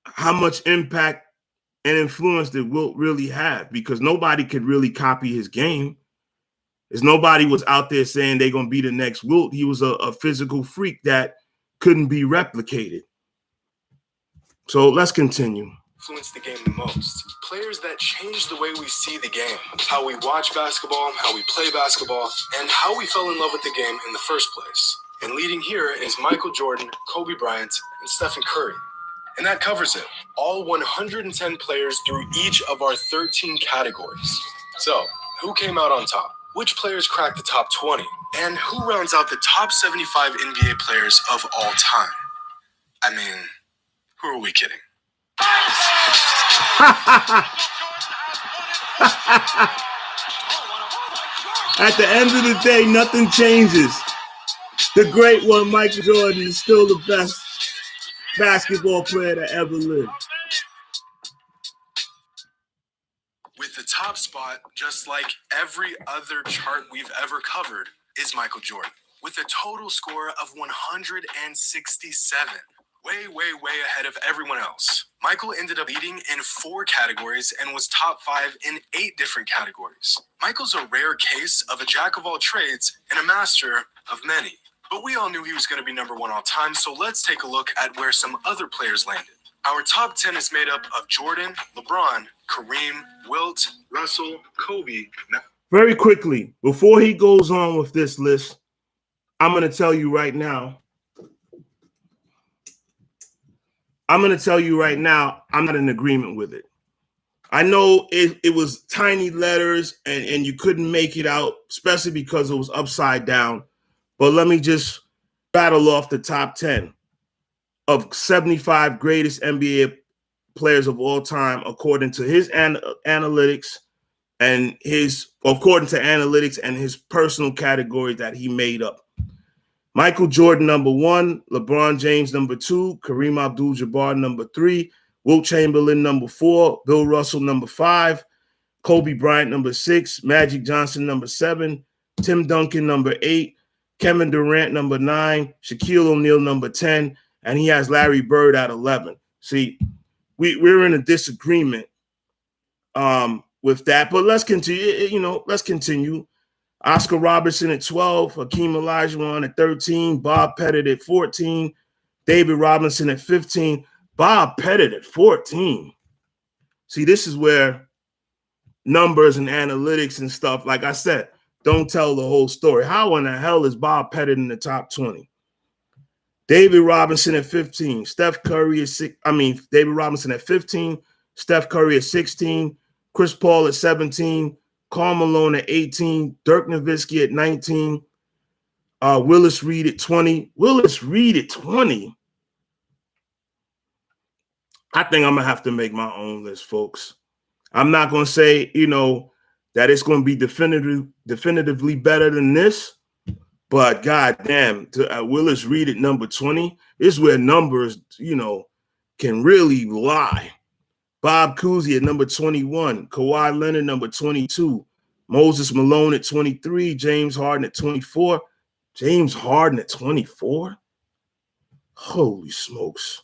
how much impact and influence did Wilt really have? Because nobody could really copy his game. As nobody was out there saying they're going to be the next Wilt. He was a physical freak that couldn't be replicated. So let's continue. Influence the game the most. Players that change the way we see the game, how we watch basketball, how we play basketball, and how we fell in love with the game in the first place. And leading here is Michael Jordan, Kobe Bryant, and Stephen Curry. And that covers it. All 110 players through each of our 13 categories. So, who came out on top? Which players cracked the top 20? And who rounds out the top 75 NBA players of all time? I mean, who are we kidding? At the end of the day, nothing changes. The great one, Michael Jordan, is still the best basketball player that ever lived. With the top spot, just like every other chart we've ever covered, is Michael Jordan, with a total score of 167. Way ahead of everyone else. Michael ended up leading in 4 categories and was top 5 in 8 different categories. Michael's a rare case of a jack of all trades and a master of many. But we all knew he was going to be number 1 all time, so let's take a look at where some other players landed. Our top 10 is made up of Jordan, LeBron, Kareem, Wilt, Russell, Kobe. Very quickly, before he goes on with this list, I'm going to tell you right now, I'm not in agreement with it. I know it was tiny letters and you couldn't make it out, especially because it was upside down. But let me just rattle off the top 10 of 75 greatest NBA players of all time, according to his analytics and his personal category that he made up. Michael Jordan, number 1, LeBron James, number 2, Kareem Abdul-Jabbar, number 3, Wilt Chamberlain, number 4, Bill Russell, number 5, Kobe Bryant, number 6, Magic Johnson, number 7, Tim Duncan, number 8, Kevin Durant, number 9, Shaquille O'Neal, number 10, and he has Larry Bird at 11. See, we're in a disagreement with that, but let's continue. Oscar Robertson at 12, Hakeem Olajuwon at 13, Bob Pettit at 14, David Robinson at 15, Bob Pettit at 14. See, this is where numbers and analytics and stuff, like I said, don't tell the whole story. How in the hell is Bob Pettit in the top 20? David Robinson at 15, David Robinson at 15, Steph Curry at 16, Chris Paul at 17, Karl Malone at 18, Dirk Nowitzki at 19, Willis Reed at 20. Willis Reed at 20? I think I'm going to have to make my own list, folks. I'm not going to say, that it's going to be definitively better than this, but goddamn, Willis Reed at number 20 is where numbers, can really lie. Bob Cousy at number 21, Kawhi Leonard number 22, Moses Malone at 23, James Harden at 24. James Harden at 24? Holy smokes.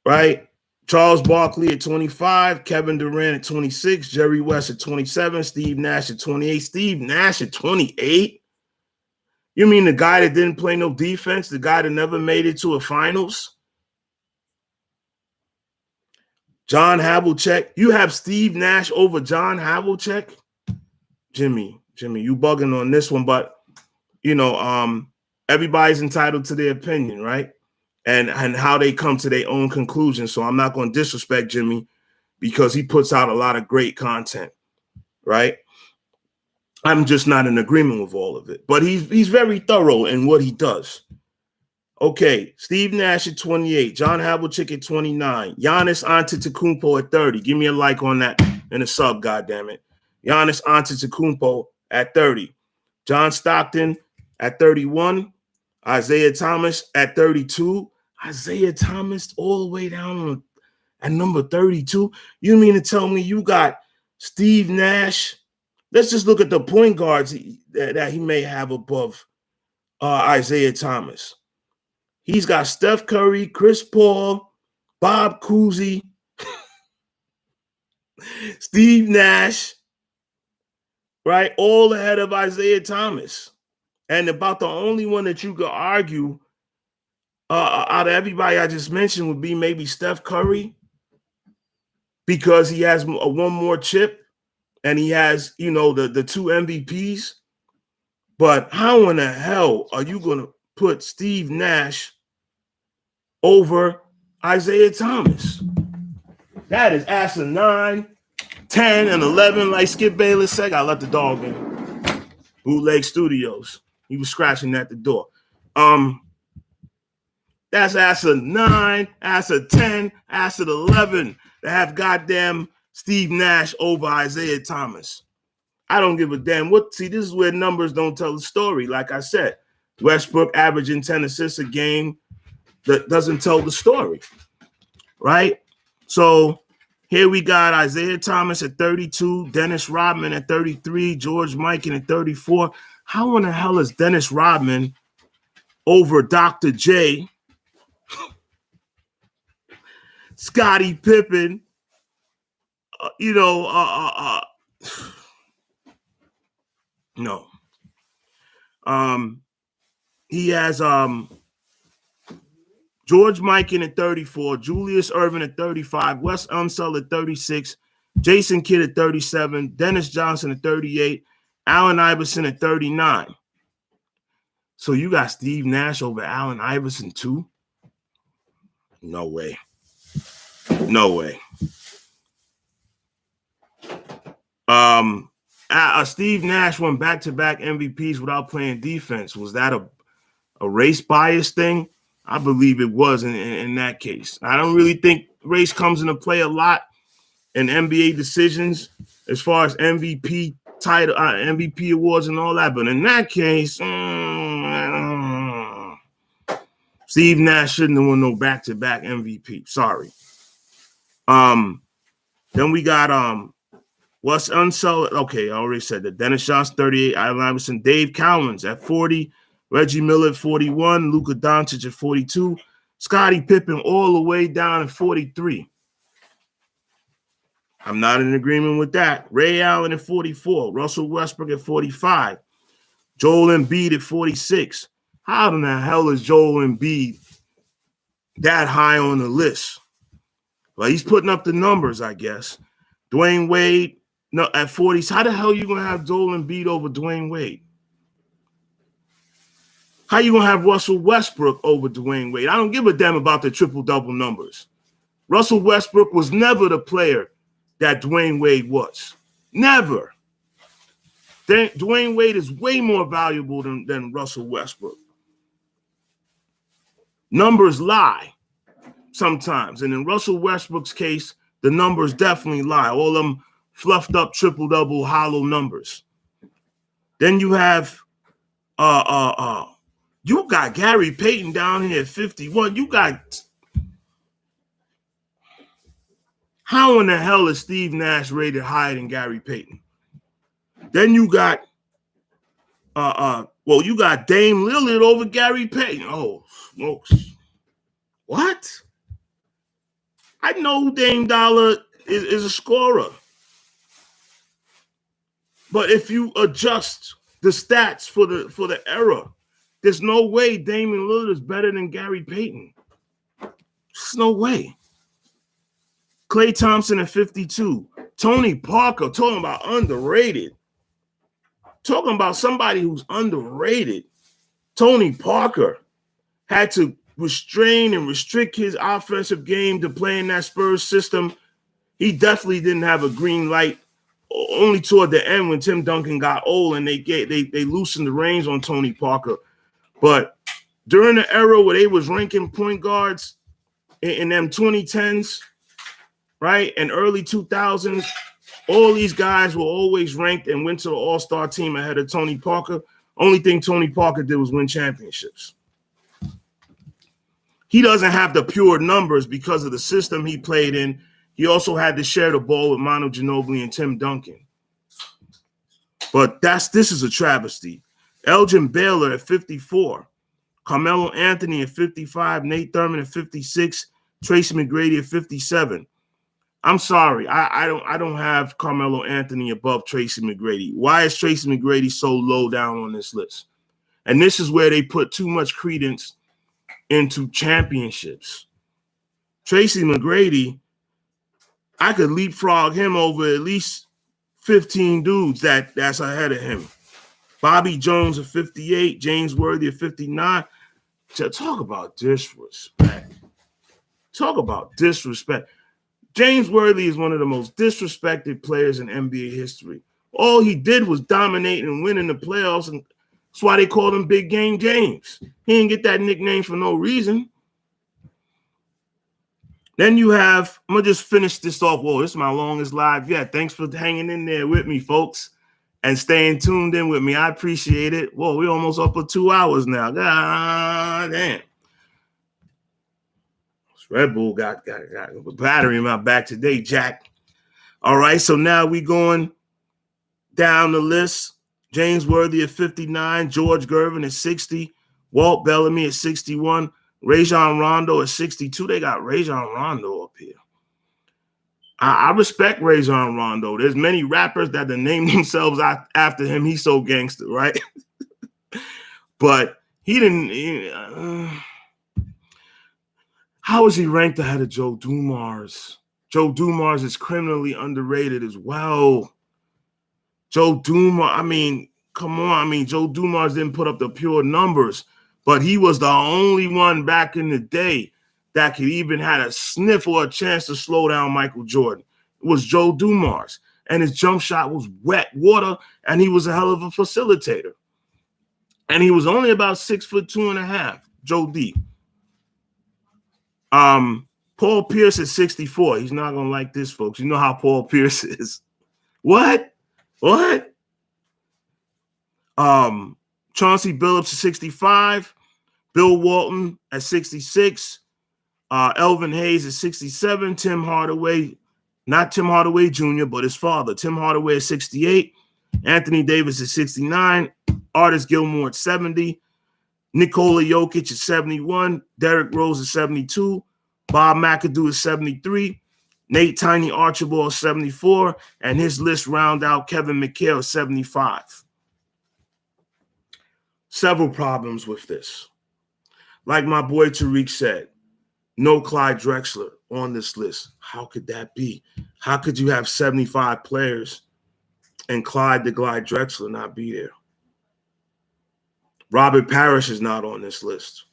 Right? Charles Barkley at 25, Kevin Durant at 26, Jerry West at 27, Steve Nash at 28. Steve Nash at 28? You mean the guy that didn't play no defense, the guy that never made it to a finals? John Havlicek. You have Steve Nash over John Havlicek? Jimmy, you bugging on this one, but everybody's entitled to their opinion, right? And how they come to their own conclusions. So I'm not going to disrespect Jimmy because he puts out a lot of great content, right? I'm just not in agreement with all of it, but he's very thorough in what he does. Okay, Steve Nash at 28, John Havlicek at 29, Giannis Antetokounmpo at 30. Give me a like on that and a sub, goddammit. Giannis Antetokounmpo at 30, John Stockton at 31, Isaiah Thomas at 32. Isaiah Thomas all the way down at number 32. You mean to tell me you got Steve Nash? Let's just look at the point guards that he may have above Isaiah Thomas. He's got Steph Curry, Chris Paul, Bob Cousy, Steve Nash, right? All ahead of Isaiah Thomas. And about the only one that you could argue out of everybody I just mentioned would be maybe Steph Curry, because he has one more chip and he has, the two MVPs. But how in the hell are you going to put Steve Nash over Isaiah Thomas? That is asinine. 10 and 11, like Skip Bayless said. I let the dog in. Bootleg Studios. He was scratching at the door. That's asinine, ass a 10, ass at 11 to have goddamn Steve Nash over Isaiah Thomas. I don't give a damn. See, this is where numbers don't tell the story. Like I said, Westbrook averaging 10 assists a game that doesn't tell the story, right? So here we got Isaiah Thomas at 32, Dennis Rodman at 33, George Mikan at 34. How in the hell is Dennis Rodman over Dr. J, Scottie Pippen, no. He has George Mikan at 34, Julius Erving at 35, Wes Unseld at 36, Jason Kidd at 37, Dennis Johnson at 38, Allen Iverson at 39. So you got Steve Nash over Allen Iverson too? No way. No way. Steve Nash won back-to-back MVPs without playing defense. Was that a race bias thing? I believe it was in that case. I don't really think race comes into play a lot in NBA decisions as far as MVP title, MVP awards and all that. But in that case, Steve Nash shouldn't have won no back-to-back MVP. Sorry. Then we got Wes Unseld. Okay, I already said that. Dennis Johnson, 38. Allen Iverson, Dave Cowens at 40. Reggie Miller at 41. Luka Doncic at 42. Scottie Pippen all the way down at 43. I'm not in agreement with that. Ray Allen at 44. Russell Westbrook at 45. Joel Embiid at 46. How in the hell is Joel Embiid that high on the list? Well, he's putting up the numbers, I guess. Dwayne Wade, no, at 40. How the hell are you going to have Joel Embiid over Dwayne Wade? How you going to have Russell Westbrook over Dwayne Wade? I don't give a damn about the triple-double numbers. Russell Westbrook was never the player that Dwayne Wade was. Never. Dwayne Wade is way more valuable than Russell Westbrook. Numbers lie sometimes. And in Russell Westbrook's case, the numbers definitely lie. All them fluffed up triple-double hollow numbers. Then you have you got Gary Payton down here at 51. You got, how in the hell is Steve Nash rated higher than Gary Payton? Then you got you got Dame Lillard over Gary Payton. Oh, smokes. What? I know Dame Dollar is a scorer. But if you adjust the stats for the era, there's no way Damian Lillard is better than Gary Payton. There's no way. Klay Thompson at 52. Tony Parker, talking about underrated. Talking about somebody who's underrated. Tony Parker had to restrain and restrict his offensive game to play in that Spurs system. He definitely didn't have a green light only toward the end when Tim Duncan got old and they loosened the reins on Tony Parker. But during the era where they was ranking point guards in them 2010s, right, and early 2000s, all these guys were always ranked and went to the All-Star team ahead of Tony Parker. Only thing Tony Parker did was win championships. He doesn't have the pure numbers because of the system he played in. He also had to share the ball with Manu Ginobili and Tim Duncan. But this is a travesty. Elgin Baylor at 54. Carmelo Anthony at 55. Nate Thurman at 56. Tracy McGrady at 57. I'm sorry. I don't have Carmelo Anthony above Tracy McGrady. Why is Tracy McGrady so low down on this list? And this is where they put too much credence into championships. Tracy McGrady, I could leapfrog him over at least 15 dudes that's ahead of him. Bobby Jones at 58, James Worthy at 59. Talk about disrespect. Talk about disrespect. James Worthy is one of the most disrespected players in NBA history. All he did was dominate and win in the playoffs, and that's why they called him Big Game James. He didn't get that nickname for no reason. Then you have, I'm going to just finish this off. Whoa, this is my longest live yet. Thanks for hanging in there with me, folks, and staying tuned in with me. I appreciate it. Whoa, we're almost up for 2 hours now. God damn. Red Bull got a battery in my back today, Jack. All right, so now we going down the list. James Worthy at 59, George Gervin at 60, Walt Bellamy at 61, Rajon Rondo at 62. They got Rajon Rondo up here. I respect Rajon Rondo. There's many rappers that name themselves after him. He's so gangster, right? But he didn't. How is he ranked ahead of Joe Dumars? Joe Dumars is criminally underrated as well. Joe Dumars, I mean, come on. I mean, Joe Dumars didn't put up the pure numbers, but he was the only one back in the day that could even had a sniff or a chance to slow down Michael Jordan. It was Joe Dumars, and his jump shot was wet water, and he was a hell of a facilitator. And he was only about 6'2.5", Joe D. Paul Pierce at 64. He's not gonna like this, folks. You know how Paul Pierce is. What? Chauncey Billups at 65. Bill Walton at 66. Elvin Hayes at 67. Tim Hardaway, not Tim Hardaway Jr., but his father, Tim Hardaway at 68. Anthony Davis at 69. Artis Gilmore at 70. Nikola Jokic at 71. Derrick Rose at 72. Bob McAdoo at 73. Nate Tiny Archibald at 74. And his list round out Kevin McHale at 75. Several problems with this. Like my boy Tariq said, no Clyde Drexler on this list. How could that be? How could you have 75 players and Clyde the Glide Drexler not be there? Robert Parrish is not on this list.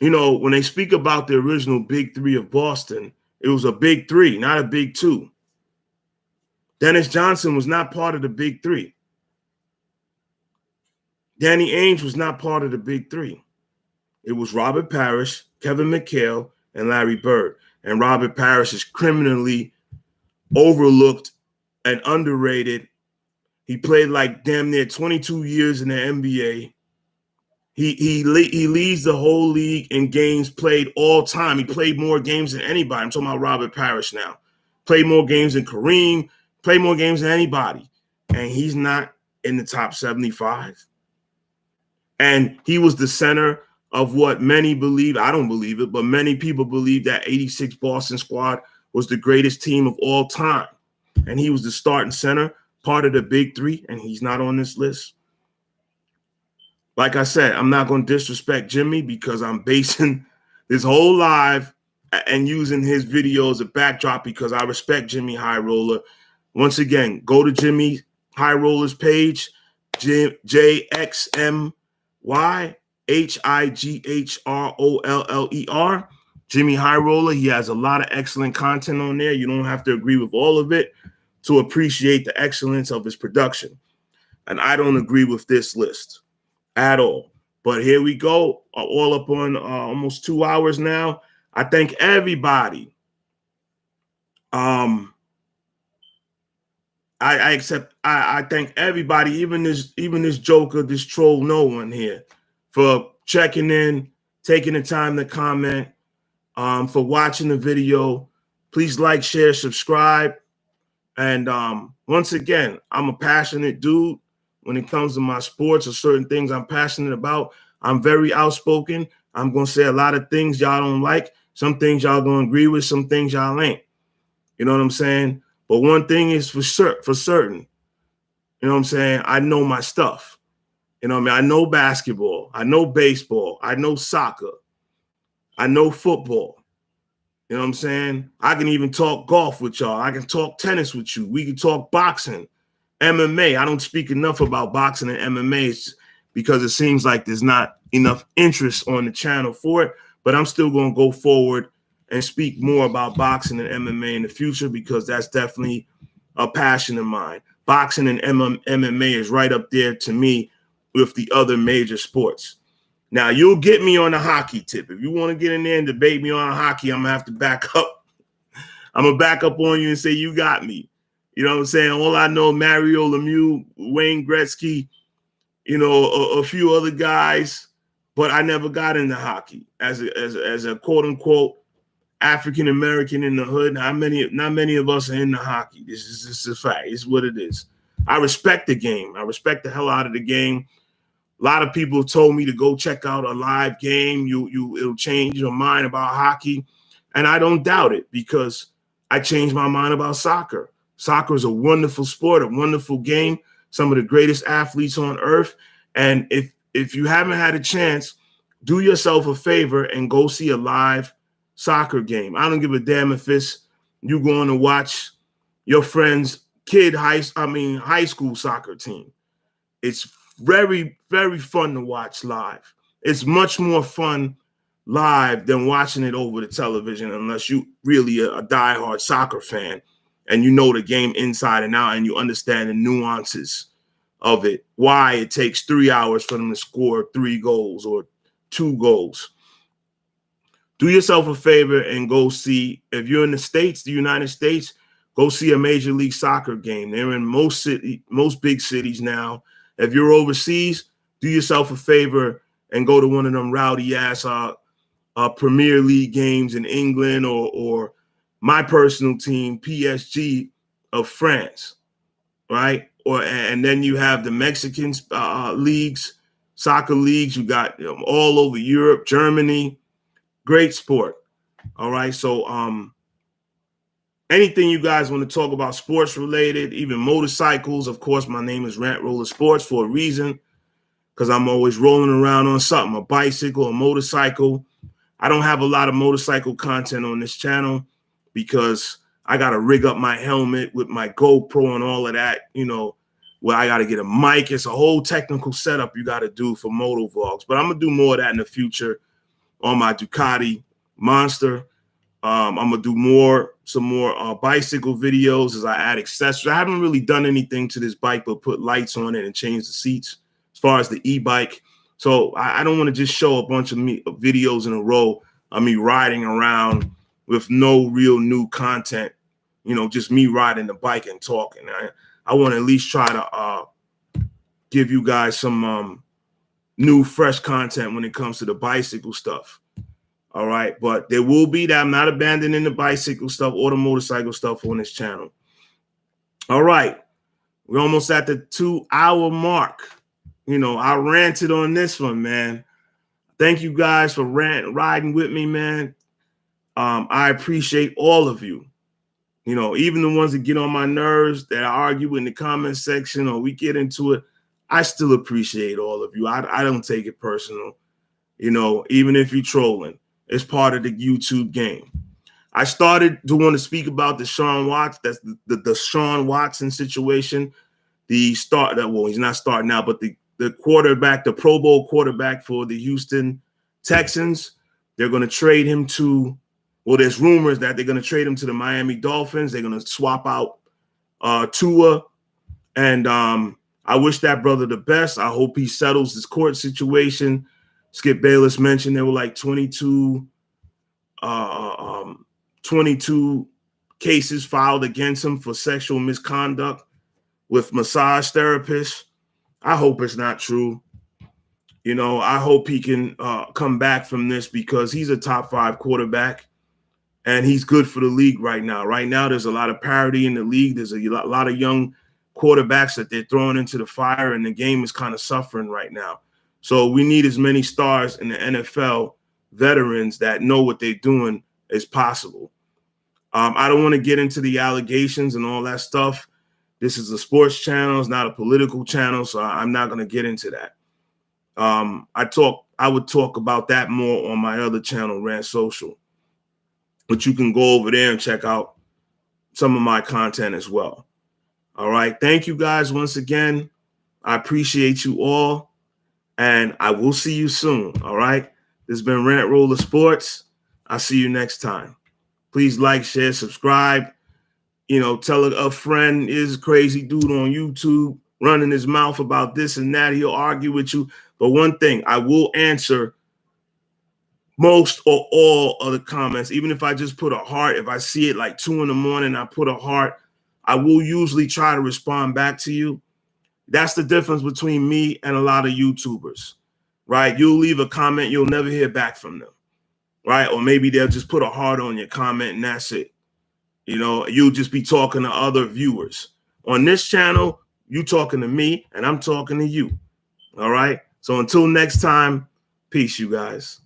You know, when they speak about the original Big Three of Boston, it was a Big Three, not a Big Two. Dennis Johnson was not part of the Big Three. Danny Ainge was not part of the Big Three. It was Robert Parrish, Kevin McHale, and Larry Bird. And Robert Parrish is criminally overlooked and underrated. He played like damn near 22 years in the NBA. He leads the whole league in games played all time. He played more games than anybody. I'm talking about Robert Parrish now. Played more games than Kareem. Played more games than anybody. And he's not in the top 75. And he was the center of what many believe. I don't believe it, but many people believe that 86 Boston squad was the greatest team of all time. And he was the starting center, part of the big three, and he's not on this list. Like I said, I'm not going to disrespect Jimmy because I'm basing this whole live and using his video as a backdrop because I respect Jimmy High Roller. Once again, go to Jimmy High Roller's page, JXMYHIGHROLLER. Jimmy High Roller. He has a lot of excellent content on there. You don't have to agree with all of it to appreciate the excellence of his production. And I don't agree with this list at all. But here we go, all up on almost 2 hours now. I thank everybody. I thank everybody, even this joker, this troll, no one here, for checking in, taking the time to comment, for watching the video. Please like, share, subscribe. And once again, I'm a passionate dude. When it comes to my sports or certain things I'm passionate about, I'm very outspoken. I'm going to say a lot of things y'all don't like. Some things y'all going to agree with. Some things y'all ain't. You know what I'm saying? But one thing is for certain. You know what I'm saying? I know my stuff. You know what I mean? I know basketball. I know baseball. I know soccer. I know football. You know what I'm saying? I can even talk golf with y'all. I can talk tennis with you. We can talk boxing. MMA, I don't speak enough about boxing and MMA because it seems like there's not enough interest on the channel for it, but I'm still going to go forward and speak more about boxing and MMA in the future because that's definitely a passion of mine. Boxing and MMA is right up there to me with the other major sports. Now, you'll get me on the hockey tip. If you want to get in there and debate me on hockey, I'm going to have to back up. I'm going to back up on you and say you got me. You know what I'm saying? All I know, Mario Lemieux, Wayne Gretzky, you know, a few other guys, but I never got into hockey as a quote unquote African American in the hood. Not many of us are into hockey. This is a fact. It's what it is. I respect the game. I respect the hell out of the game. A lot of people have told me to go check out a live game. It'll change your mind about hockey, and I don't doubt it because I changed my mind about soccer. Soccer is a wonderful sport, a wonderful game, some of the greatest athletes on earth. And if you haven't had a chance, do yourself a favor and go see a live soccer game. I don't give a damn if it's you going to watch your friend's high school soccer team. It's very, very fun to watch live. It's much more fun live than watching it over the television unless you really a diehard soccer fan. And you know the game inside and out, and you understand the nuances of it, why it takes 3 hours for them to score 3 goals or 2 goals. Do yourself a favor and go see, if you're in the States, the United States, go see a Major League Soccer game. They're in most big cities now. If you're overseas, do yourself a favor and go to one of them rowdy-ass Premier League games in England or my personal team, PSG of France, right? And then you have the Mexican leagues, soccer leagues. You got all over Europe, Germany. Great sport. All right. So anything you guys want to talk about sports related, even motorcycles. Of course, my name is Rant Roller Sports for a reason because I'm always rolling around on something, a bicycle, a motorcycle. I don't have a lot of motorcycle content on this channel because I got to rig up my helmet with my GoPro and all of that, you know, where I got to get a mic. It's a whole technical setup you got to do for moto vlogs. But I'm going to do more of that in the future on my Ducati Monster. I'm going to do some more bicycle videos as I add accessories. I haven't really done anything to this bike but put lights on it and change the seats as far as the e-bike. So I don't want to just show a bunch of videos in a row of me riding around with no real new content, you know, just me riding the bike and talking. I want to at least try to give you guys some new, fresh content when it comes to the bicycle stuff. All right. But there will be that. I'm not abandoning the bicycle stuff or the motorcycle stuff on this channel. All right. We're almost at the 2 hour mark. You know, I ranted on this one, man. I Thank you guys for riding with me, man. I appreciate all of you. You know, even the ones that get on my nerves, that I argue in the comment section or we get into it, I still appreciate all of you. I don't take it personal. You know, even if you're trolling, it's part of the YouTube game. I started to want to speak about the Sean Watson, that's the Sean Watson situation. He's not starting now, but the quarterback, the Pro Bowl quarterback for the Houston Texans, they're going to trade him to, well, there's rumors that they're going to trade him to the Miami Dolphins. They're going to swap out Tua. And I wish that brother the best. I hope he settles his court situation. Skip Bayless mentioned there were like 22 cases filed against him for sexual misconduct with massage therapists. I hope it's not true. You know, I hope he can come back from this because he's a top 5 quarterback and he's good for the league right now. Right now, there's a lot of parity in the league. There's a lot of young quarterbacks that they're throwing into the fire, and the game is kind of suffering right now. So we need as many stars in the NFL, veterans that know what they're doing, as possible. I don't want to get into the allegations and all that stuff. This is a sports channel. It's not a political channel, so I'm not going to get into that. I would talk about that more on my other channel, Rant Social. But you can go over there and check out some of my content as well. All right. Thank you guys once again. I appreciate you all. And I will see you soon. All right. This has been Rant Roller Sports. I'll see you next time. Please like, share, subscribe. You know, tell a friend is crazy dude on YouTube running his mouth about this and that. He'll argue with you. But one thing, I will answer most or all of the comments, even if I just put a heart. If I see it like 2 a.m, I put a heart, I will usually try to respond back to you. That's the difference between me and a lot of YouTubers, right? You'll leave a comment, you'll never hear back from them, right? Or maybe they'll just put a heart on your comment and that's it. You know, you'll just be talking to other viewers. On this channel, you talking to me and I'm talking to you, all right? So until next time, peace, you guys.